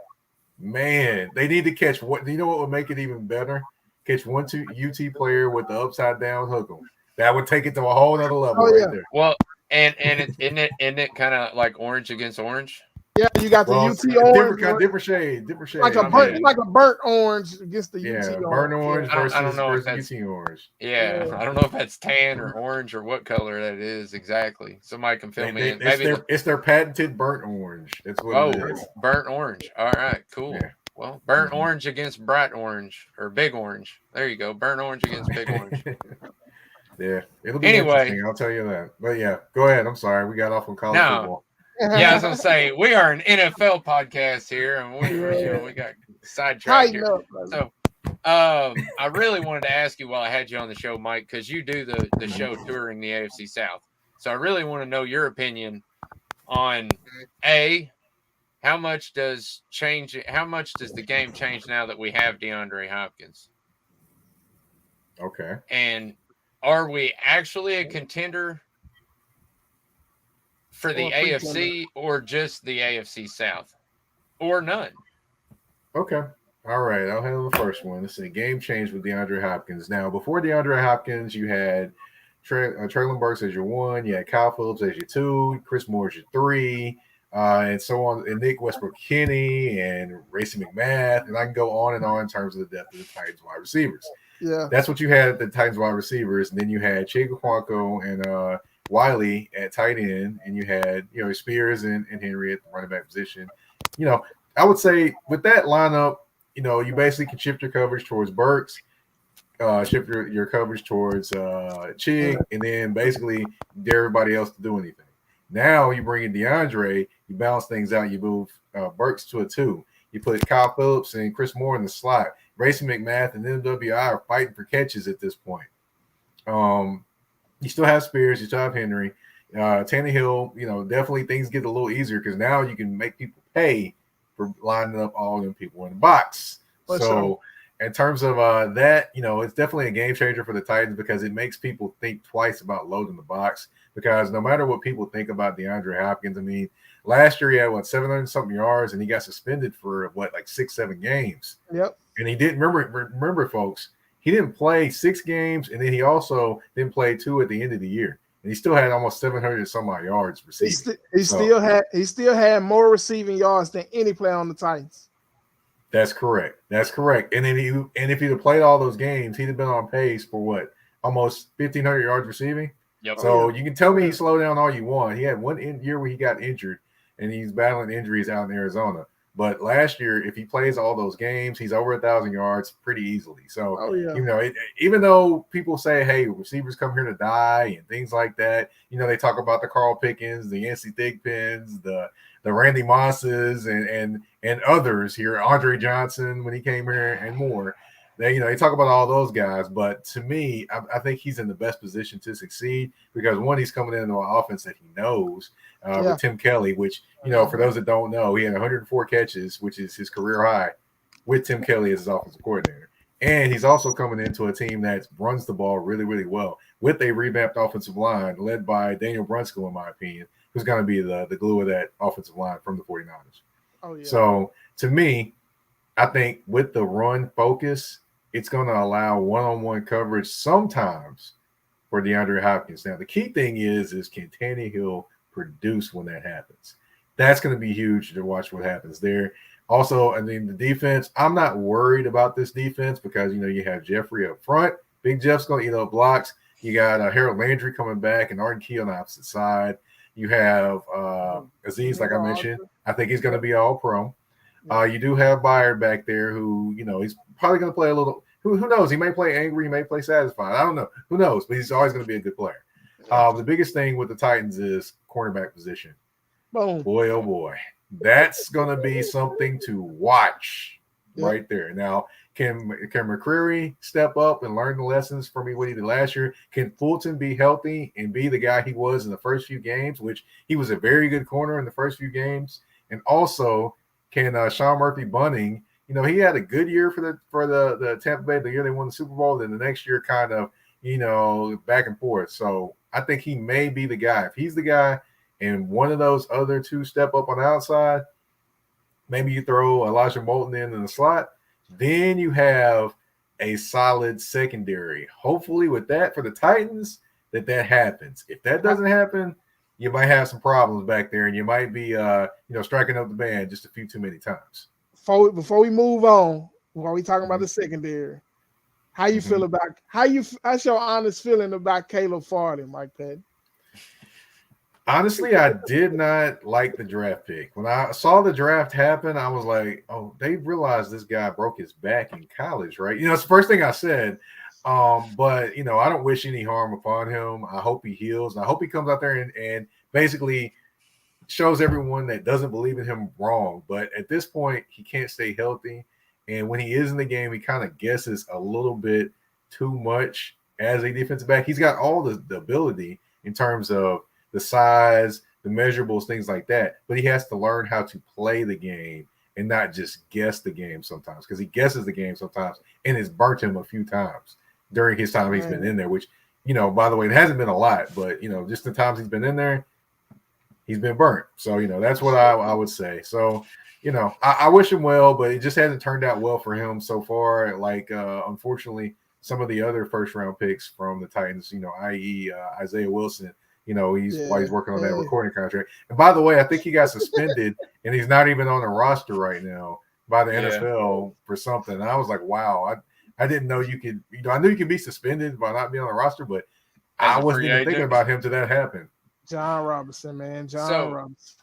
Speaker 4: man, they need to catch what would make it even better? Catch one UT player with the upside down hook 'em. That would take it to a whole other level there.
Speaker 2: Well, and isn't it kind of like orange against orange?
Speaker 3: Yeah, you got the UT orange,
Speaker 4: different shade, like
Speaker 3: a burnt orange against the UT
Speaker 4: burnt orange versus
Speaker 2: I don't know if
Speaker 4: that's, UT orange.
Speaker 2: Yeah, I don't know if that's tan or orange or what color that is exactly. Somebody can fill me in. Maybe
Speaker 4: it's their patented burnt orange. That's what it is.
Speaker 2: Burnt orange. All right, cool. Yeah. Well, burnt orange against bright orange or big orange. There you go. Burnt orange against big orange.
Speaker 4: Yeah, it'll be interesting. I'll tell you that. But go ahead. I'm sorry, we got off on college football.
Speaker 2: I was gonna say we are an NFL podcast here, and we got sidetracked here. So, I really wanted to ask you while I had you on the show, Mike, because you do the show touring the AFC South. So I really want to know your opinion on how much does the game change now that we have DeAndre Hopkins?
Speaker 4: Okay.
Speaker 2: And are we actually a contender for the AFC or just the AFC South or none?
Speaker 4: Okay. All right. I'll handle the first one. It's a game change with DeAndre Hopkins. Now, before DeAndre Hopkins, you had Traylon Burks as your one, you had Kyle Phillips as your two, Chris Moore as your three, and so on, and Nick Westbrook-Kenny and Racey McMath, and I can go on and on in terms of the depth of the Titans wide receivers.
Speaker 3: Yeah.
Speaker 4: That's what you had at the Titans wide receivers, and then you had Chigaquanko and Wiley at tight end, and you had Spears and Henry at the running back position. I would say with that lineup, you basically can shift your coverage towards Burks, shift your coverage towards Chig, and then basically dare everybody else to do anything. Now you bring in DeAndre, you balance things out, you move Burks to a 2. You put Kyle Phillips and Chris Moore in the slot. Racing McMath and MWI are fighting for catches at this point. You still have Spears, you still have Henry. Tannehill, definitely things get a little easier because now you can make people pay for lining up all them people in the box. In terms of that, it's definitely a game changer for the Titans because it makes people think twice about loading the box. Because no matter what people think about DeAndre Hopkins, I mean, last year he had 700-something yards and he got suspended for 6-7 games.
Speaker 3: Yep.
Speaker 4: And he didn't remember, folks. He didn't play 6 games, and then he also didn't play 2 at the end of the year. And he still had almost 700 some odd yards receiving.
Speaker 3: He still had more receiving yards than any player on the Titans.
Speaker 4: That's correct. And then if he'd have played all those games, he'd have been on pace for almost 1,500 yards receiving.
Speaker 2: Yep.
Speaker 4: So you can tell me he slowed down all you want. He had one year where he got injured, and he's battling injuries out in Arizona. But last year, if he plays all those games, he's over 1,000 yards pretty easily. So, even though people say, hey, receivers come here to die and things like that, they talk about the Carl Pickens, the NC Thigpens, the Randy Mosses, and others here, Andre Johnson when he came here and more. They talk about all those guys, but to me, I think he's in the best position to succeed because one, he's coming into an offense that he knows with Tim Kelly, which for those that don't know, he had 104 catches, which is his career high, with Tim Kelly as his offensive coordinator, and he's also coming into a team that runs the ball really, really well with a revamped offensive line led by Daniel Brunskill, in my opinion, who's going to be the glue of that offensive line from the 49ers.
Speaker 3: Oh yeah.
Speaker 4: So to me, I think with the run focus, it's going to allow one-on-one coverage sometimes for DeAndre Hopkins. Now, the key thing is can Tannehill produce when that happens? That's going to be huge to watch what happens there. Also, I mean, the defense, I'm not worried about this defense because, you have Jeffrey up front. Big Jeff's going to eat up blocks. You got Harold Landry coming back and Arden Key on the opposite side. You have Aziz, like I mentioned. I think he's going to be all-pro. You do have Byard back there who, he's probably going to play a little. Who knows? He may play angry. He may play satisfied. I don't know. Who knows? But he's always going to be a good player. The biggest thing with the Titans is cornerback position.
Speaker 3: Boom.
Speaker 4: Boy, oh boy. That's going to be something to watch right there. Now, can McCreary step up and learn the lessons from what he did last year? Can Fulton be healthy and be the guy he was in the first few games, which he was a very good corner in the first few games? And also, can Sean Murphy Bunting, he had a good year for the Tampa Bay, the year they won the Super Bowl, then the next year kind of, back and forth. So I think he may be the guy. If he's the guy and one of those other two step up on the outside, maybe you throw Elijah Moulton in the slot, then you have a solid secondary. Hopefully with that for the Titans, that happens. If that doesn't happen, you might have some problems back there, and you might be, striking up the band just a few too many times.
Speaker 3: Before we move on, while we talking about the secondary, how you feel about how's your honest feeling about Caleb Farley, Mike Patton?
Speaker 4: Honestly, I did not like the draft pick. When I saw the draft happen, I was like, oh, they realized this guy broke his back in college, right? It's the first thing I said. But I don't wish any harm upon him. I hope he heals. And I hope he comes out there and basically shows everyone that doesn't believe in him wrong. But at this point, he can't stay healthy. And when he is in the game, he kind of guesses a little bit too much as a defensive back. He's got all the ability in terms of the size, the measurables, things like that. But he has to learn how to play the game and not just guess the game sometimes, because he guesses the game sometimes and it's burnt him a few times. during his time he's been in there, which, by the way, it hasn't been a lot, but, just the times he's been in there, he's been burnt. So, that's what I would say. So, I wish him well, but it just hasn't turned out well for him so far. Like, unfortunately, some of the other first-round picks from the Titans, i.e. Isaiah Wilson, while he's working on that recording contract. And by the way, I think he got suspended, and he's not even on the roster right now by the NFL for something. And I was like, wow, I didn't know you could. I knew you could be suspended by not being on the roster, but I wasn't even thinking about him till that happened.
Speaker 3: John Robinson, man, Robinson.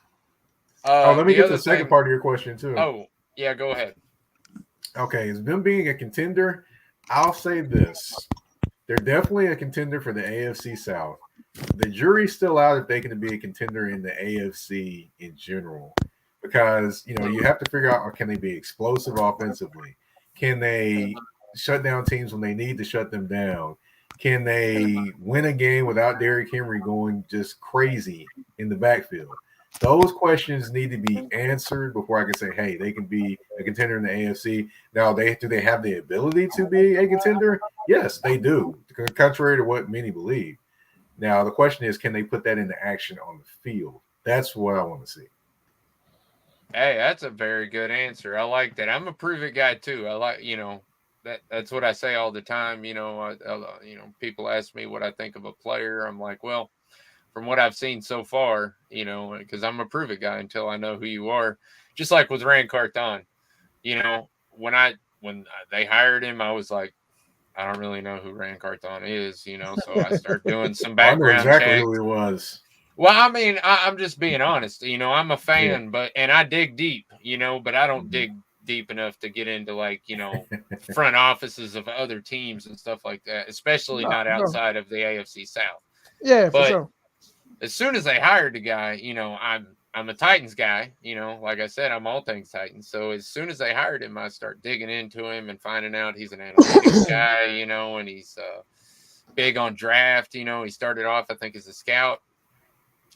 Speaker 4: Let me get to the second part of your question too.
Speaker 2: Oh, yeah, go ahead.
Speaker 4: Okay, is them being a contender? I'll say this: they're definitely a contender for the AFC South. The jury's still out if they can be a contender in the AFC in general, because you have to figure out, can they be explosive offensively? Can they shut down teams when they need to shut them down? Can they win a game without Derrick Henry going just crazy in the backfield? Those questions need to be answered before I can say, hey, they can be a contender in the AFC. Now, do they have the ability to be a contender? Yes, they do, contrary to what many believe. Now, the question is, can they put that into action on the field? That's what I want to see.
Speaker 2: Hey, that's a very good answer. I like that. I'm a prove it guy too. I like, that's what I say all the time. People ask me what I think of a player. I'm like, well, from what I've seen so far, because I'm a prove it guy until I know who you are. Just like with Ran Carthon, when they hired him, I was like, I don't really know who Ran Carthon is, so I started doing some background
Speaker 4: I know exactly
Speaker 2: checks.
Speaker 4: who he was.
Speaker 2: Well, I mean, I'm just being honest. I'm a fan, and I dig deep, but I don't dig deep enough to get into front offices of other teams and stuff like that, especially not outside of the AFC South.
Speaker 3: Yeah,
Speaker 2: but
Speaker 3: for sure.
Speaker 2: As soon as they hired the guy, I'm a Titans guy, like I said, I'm all things Titans. So as soon as they hired him, I start digging into him and finding out he's an analytics guy, and he's big on draft. He started off, I think, as a scout.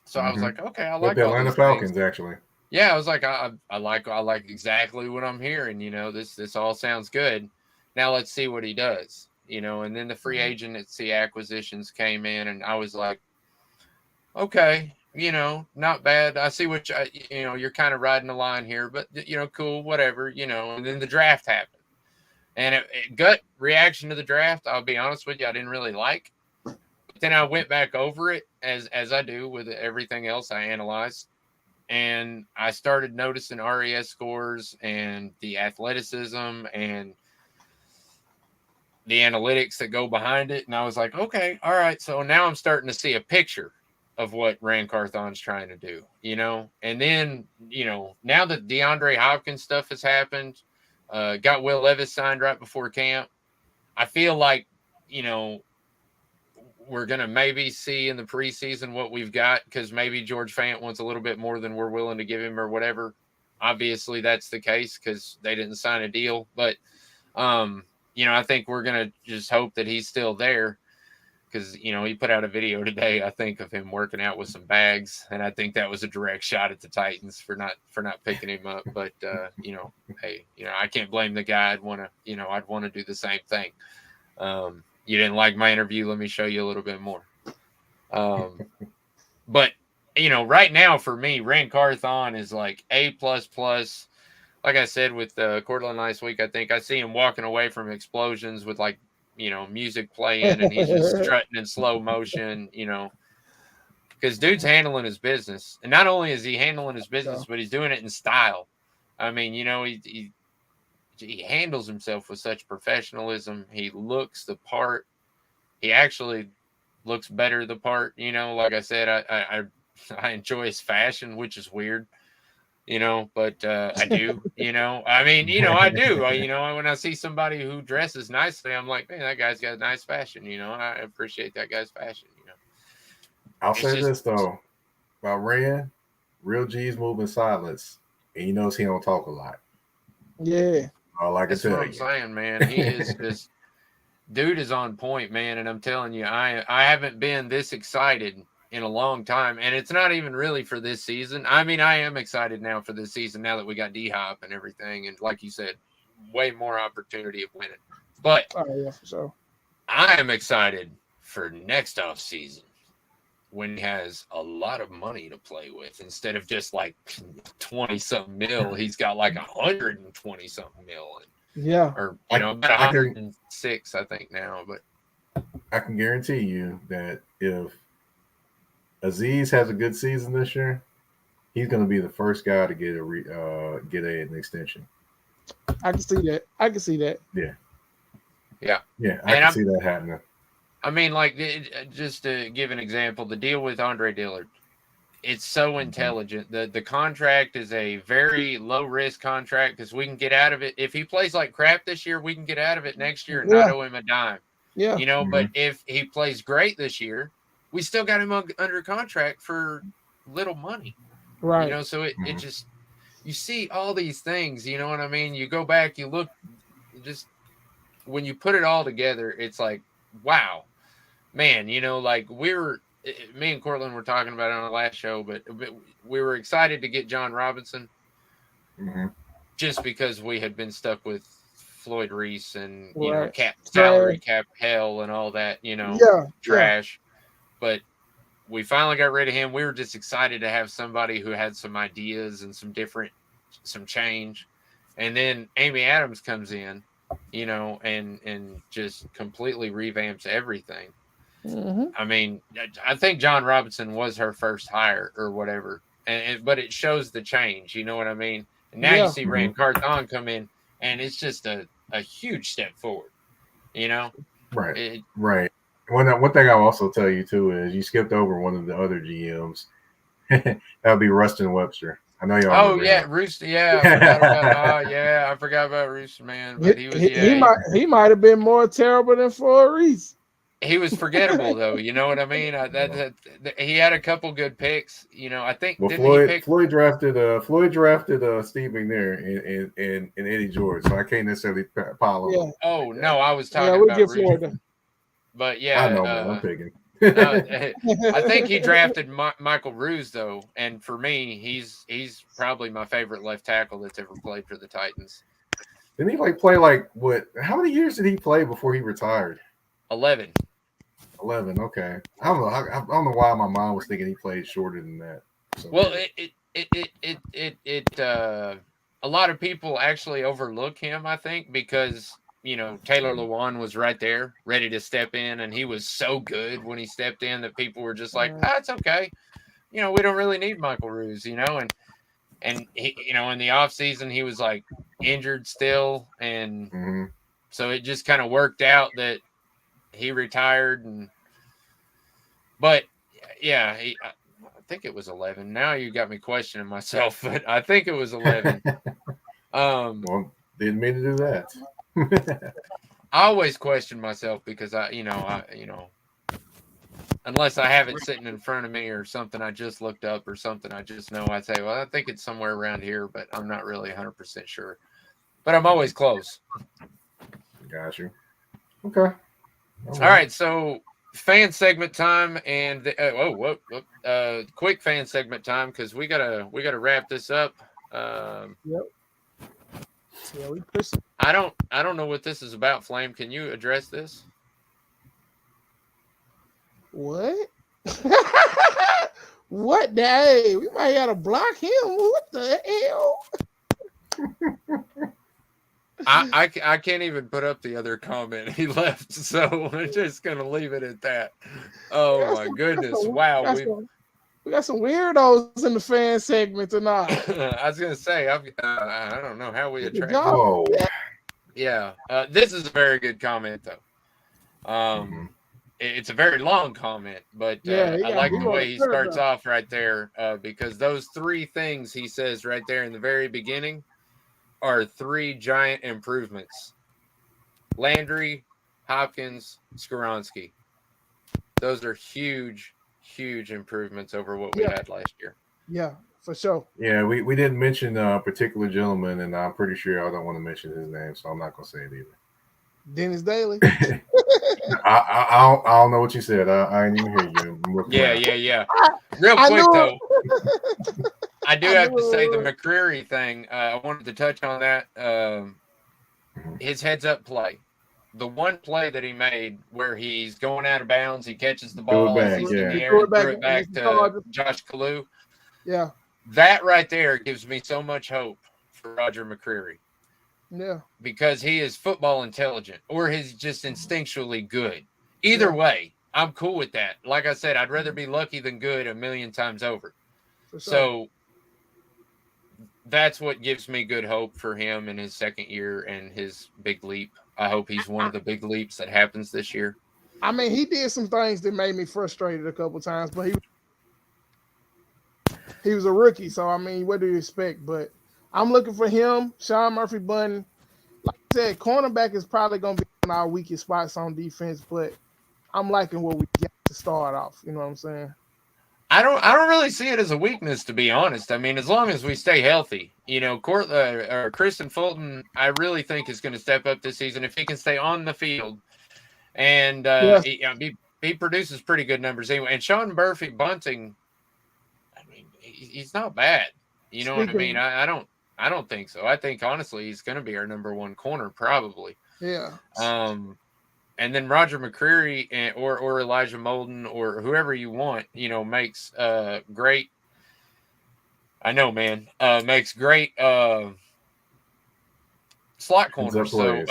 Speaker 2: So I was like, okay, I like
Speaker 4: the
Speaker 2: all
Speaker 4: Atlanta Falcons, actually.
Speaker 2: Yeah, I was like, I like exactly what I'm hearing. This all sounds good. Now let's see what he does. And then the free agency acquisitions came in, and I was like, okay, not bad. I see what you're kind of riding the line here, but cool, whatever. And then the draft happened, and gut reaction to the draft, I'll be honest with you, I didn't really like. Then I went back over it as I do with everything else I analyzed, and I started noticing RES scores and the athleticism and the analytics that go behind it. And I was like, okay, all right. So now I'm starting to see a picture of what Ran Carthon's trying to do, And then, now that DeAndre Hopkins stuff has happened, got Will Levis signed right before camp, I feel like, we're going to maybe see in the preseason what we've got, because maybe George Fant wants a little bit more than we're willing to give him or whatever. Obviously, that's the case because they didn't sign a deal. But, I think we're going to just hope that he's still there, because, he put out a video today, I think, of him working out with some bags. And I think that was a direct shot at the Titans for not picking him up. But, hey, I can't blame the guy. I'd want to do the same thing. You didn't like my interview. Let me show you a little bit more. But, right now for me, Ran Carthon is like A++. Like I said with Cortland last week, I think I see him walking away from explosions with music playing, and he's just strutting in slow motion, because dude's handling his business. And not only is he handling his business, but he's doing it in style. I mean, he handles himself with such professionalism. He looks the part. He actually looks better the part. Like I said, I enjoy his fashion, which is weird, but I do. I mean, I do. When I see somebody who dresses nicely, I'm like, man, that guy's got nice fashion. I appreciate that guy's fashion.
Speaker 4: I'll say this though about Ran, real G's move in silence, and he knows he don't talk a lot.
Speaker 3: Yeah.
Speaker 2: That's what I'm saying, man. He is this dude is on point, man. And I'm telling you, I haven't been this excited in a long time. And it's not even really for this season. I mean, I am excited now for this season, now that we got D-Hop and everything. And like you said, way more opportunity of winning. But
Speaker 3: yeah, for sure.
Speaker 2: I am excited for next off season when he has a lot of money to play with instead of just like 20 something mil. He's got like 120 something mil.
Speaker 3: Yeah.
Speaker 2: Or, about 106, I think now. But
Speaker 4: I can guarantee you that if Aziz has a good season this year, he's going to be the first guy to get an extension.
Speaker 3: I can see that.
Speaker 4: Yeah.
Speaker 2: Yeah.
Speaker 4: I can see that happening.
Speaker 2: I mean, like, just to give an example, the deal with Andre Dillard, it's so intelligent. The contract is a very low risk contract because we can get out of it. If he plays like crap this year, we can get out of it next year and not owe him a dime.
Speaker 3: Yeah.
Speaker 2: But if he plays great this year, we still got him under contract for little money.
Speaker 3: Right.
Speaker 2: So it just, you see all these things, you know what I mean? You go back, you look, just when you put it all together, it's like, wow, man, like me and Cortland were talking about it on the last show, but we were excited to get John Robinson just because we had been stuck with Floyd Reese and, salary cap hell and all that, trash. But we finally got rid of him. We were just excited to have somebody who had some ideas and some change. And then Amy Adams comes in, and just completely revamps everything. I mean, I think John Robinson was her first hire or whatever, but it shows the change. You know what I mean? And now you see Rand Carthon come in, and it's just a huge step forward.
Speaker 4: Right. Right. One thing I'll also tell you too is you skipped over one of the other GMs. That would be Rustin Webster. I know y'all.
Speaker 2: Oh yeah, Rooster. Yeah, I forgot about Rooster, man. But
Speaker 3: he might have been more terrible than Floyd Reese.
Speaker 2: He was forgettable though. You know what I mean? He had a couple good picks. I think.
Speaker 4: Well, Floyd drafted Steve McNair and Eddie George, so I can't necessarily pile on.
Speaker 3: Yeah.
Speaker 2: Oh no, I was talking about Rooster. But yeah,
Speaker 4: I know, man. I'm picking.
Speaker 2: I think he drafted Michael Ruse though, and for me, he's probably my favorite left tackle that's ever played for the Titans.
Speaker 4: Didn't he play what? How many years did he play before he retired?
Speaker 2: 11.
Speaker 4: 11. Okay. I don't know why my mind was thinking he played shorter than that. So,
Speaker 2: well, a lot of people actually overlook him, I think, because Taylor Lewan was right there, ready to step in, and he was so good when he stepped in that people were just like, it's okay. We don't really need Michael Ruse, and he, in the off season he was like injured still, and so it just kind of worked out that he retired, but yeah, I think it was 11. Now you got me questioning myself, but I think it was 11.
Speaker 4: Well, didn't mean to do that.
Speaker 2: I always question myself because I unless I have it sitting in front of me or something I just looked up or something I just know, I say, well, I think it's somewhere around here, but I'm not really 100% sure. But I'm always close.
Speaker 4: Got you. Okay.
Speaker 2: All right, so fan segment time, and quick fan segment time because we gotta wrap this up.
Speaker 3: Yep. Yeah,
Speaker 2: I don't know what this is about, Flame. Can you address this?
Speaker 3: What? What day? We might have to block him. What the hell?
Speaker 2: I can't even put up the other comment. He left, so we're just gonna leave it at that. Oh my goodness! Wow,
Speaker 3: we got some weirdos in the fan segment tonight.
Speaker 2: I was gonna say I don't know how we attract.
Speaker 4: Whoa.
Speaker 2: Yeah, this is a very good comment though. It's a very long comment, but I like the way he starts off right there because those three things he says right there in the very beginning are three giant improvements. Landry, Hopkins, Skoronski. Those are huge improvements over what we had last year.
Speaker 3: Yeah, for sure.
Speaker 4: Yeah, we didn't mention a particular gentleman, and I'm pretty sure I don't want to mention his name, so I'm not going to say it either.
Speaker 3: Dennis Daly.
Speaker 4: I don't know what you said. I didn't even hear you.
Speaker 2: Yeah. Real quick though, I do have to say the McCreary thing. I wanted to touch on that. His heads up play. the one play that he made where he's going out of bounds, he catches the
Speaker 4: Threw it
Speaker 2: ball,
Speaker 4: back,
Speaker 2: he's
Speaker 4: yeah.
Speaker 2: in the
Speaker 3: He
Speaker 2: air,
Speaker 3: threw
Speaker 2: and
Speaker 3: it back
Speaker 2: threw it back
Speaker 3: against the
Speaker 2: to
Speaker 3: Chargers.
Speaker 2: Josh Kalu.
Speaker 3: Yeah,
Speaker 2: That right there gives me so much hope for Roger McCreary
Speaker 3: yeah,
Speaker 2: because he is football intelligent or he's just instinctually good. Either
Speaker 3: yeah,
Speaker 2: way, I'm cool with that. Like I said, I'd rather be lucky than good a million times over.
Speaker 3: for sure.
Speaker 2: So that's what gives me good hope for him in his second year and his big leap. I hope he's one of the big leaps that happens this year.
Speaker 3: I mean, he did some things that made me frustrated a couple times, but he was a rookie, so I mean, what do you expect? But I'm looking for him, Sean Murphy Bunting. Like I said, cornerback is probably going to be one of our weakest spots on defense, but I'm liking what we got to start off. You know what I'm saying?
Speaker 2: I don't really see it as a weakness, to be honest. I mean, as long as we stay healthy, Kristen Fulton, I really think is going to step up this season if he can stay on the field, and
Speaker 3: Yes.
Speaker 2: he produces pretty good numbers anyway. And Sean Murphy Bunting, I mean, he's not bad. You know what I mean?
Speaker 3: Speaking,
Speaker 2: I don't think so. I think honestly, he's going to be our number one corner probably.
Speaker 3: yeah.
Speaker 2: And then Roger McCreary or Elijah Molden or whoever you want, makes great. I know, man. Makes great slot corners. So,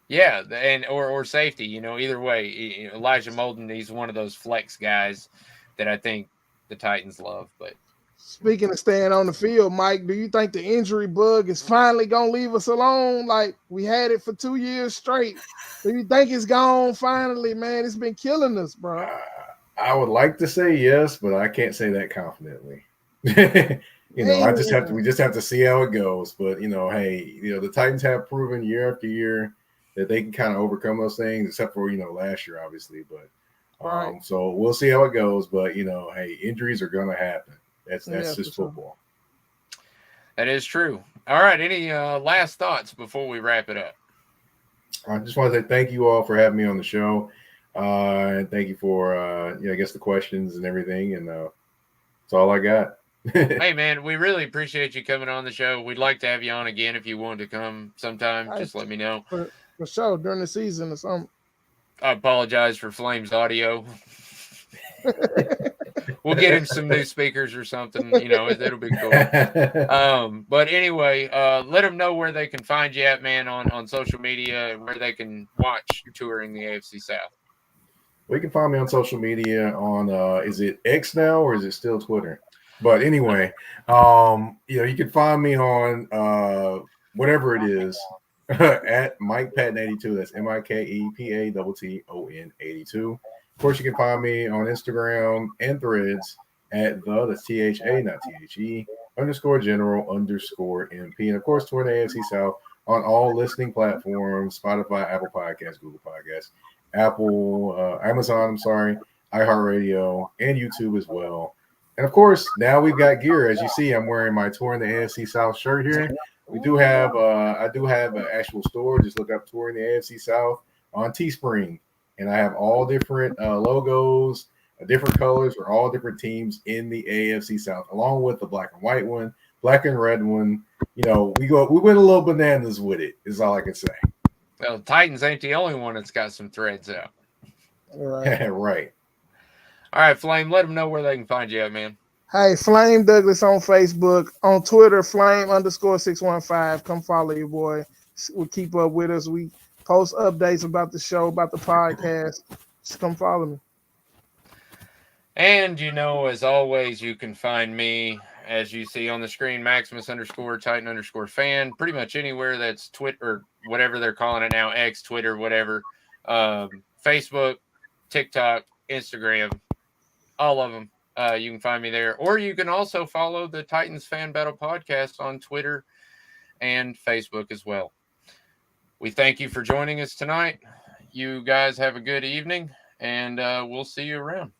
Speaker 2: yeah, and or safety. Either way, Elijah Molden, he's one of those flex guys that I think the Titans love. But
Speaker 3: Speaking of staying on the field, Mike, do you think the injury bug is finally gonna leave us alone? Like we had it for 2 years straight. Do you think it's gone finally, man? It's been killing us, bro.
Speaker 4: I would like to say yes, but I can't say that confidently. We just have to see how it goes. But hey, the Titans have proven year after year that they can kind of overcome those things, except for last year, obviously. But
Speaker 3: Right.
Speaker 4: so we'll see how it goes. But hey, injuries are gonna happen. That's just football.
Speaker 2: Sure. That is true. All right. Any last thoughts before we wrap it up?
Speaker 4: I just want to say thank you all for having me on the show. And thank you for, I guess the questions and everything. And that's all I got.
Speaker 2: Hey, man, we really appreciate you coming on the show. We'd like to have you on again if you wanted to come sometime. Just let me know.
Speaker 3: For sure, during the season or something.
Speaker 2: I apologize for Flame's audio. We'll get him some new speakers or something. It'll be cool. But anyway, let them know where they can find you at, man, on social media, where they can watch touring the AFC South.
Speaker 4: Well, you can find me on social media on is it X now or is it still Twitter? But anyway, you can find me on whatever it is at Mike Patton 82. That's MikePatton 82. Of course, you can find me on Instagram and Threads at that's THA, not THE, _general_MP. And of course, touring the AFC South on all listening platforms: Spotify, Apple Podcasts, Google Podcasts, Amazon, iHeartRadio, and YouTube as well. And of course, now we've got gear. As you see, I'm wearing my Touring the AFC South shirt here. We do have, I do have an actual store. Just look up Touring the AFC South on Teespring. And I have all different logos, different colors for all different teams in the AFC South, along with the black and white one, black and red one. We went a little bananas with it, is all I can say.
Speaker 2: Well, Titans ain't the only one that's got some threads out.
Speaker 3: Right.
Speaker 4: Right.
Speaker 2: All right, Flame, let them know where they can find you at, man.
Speaker 3: Hey, Flame Douglas on Facebook, on Twitter, Flame_615. Come follow your boy. We'll keep up with us. We post updates about the show, about the podcast. Just come follow me.
Speaker 2: And as always, you can find me, as you see on the screen, Maximus_Titan_fan, pretty much anywhere that's Twitter or whatever they're calling it now, X, Twitter, whatever, Facebook, TikTok, Instagram, all of them. You can find me there. Or you can also follow the Titans Fan Battle Podcast on Twitter and Facebook as well. We thank you for joining us tonight. You guys have a good evening, and we'll see you around.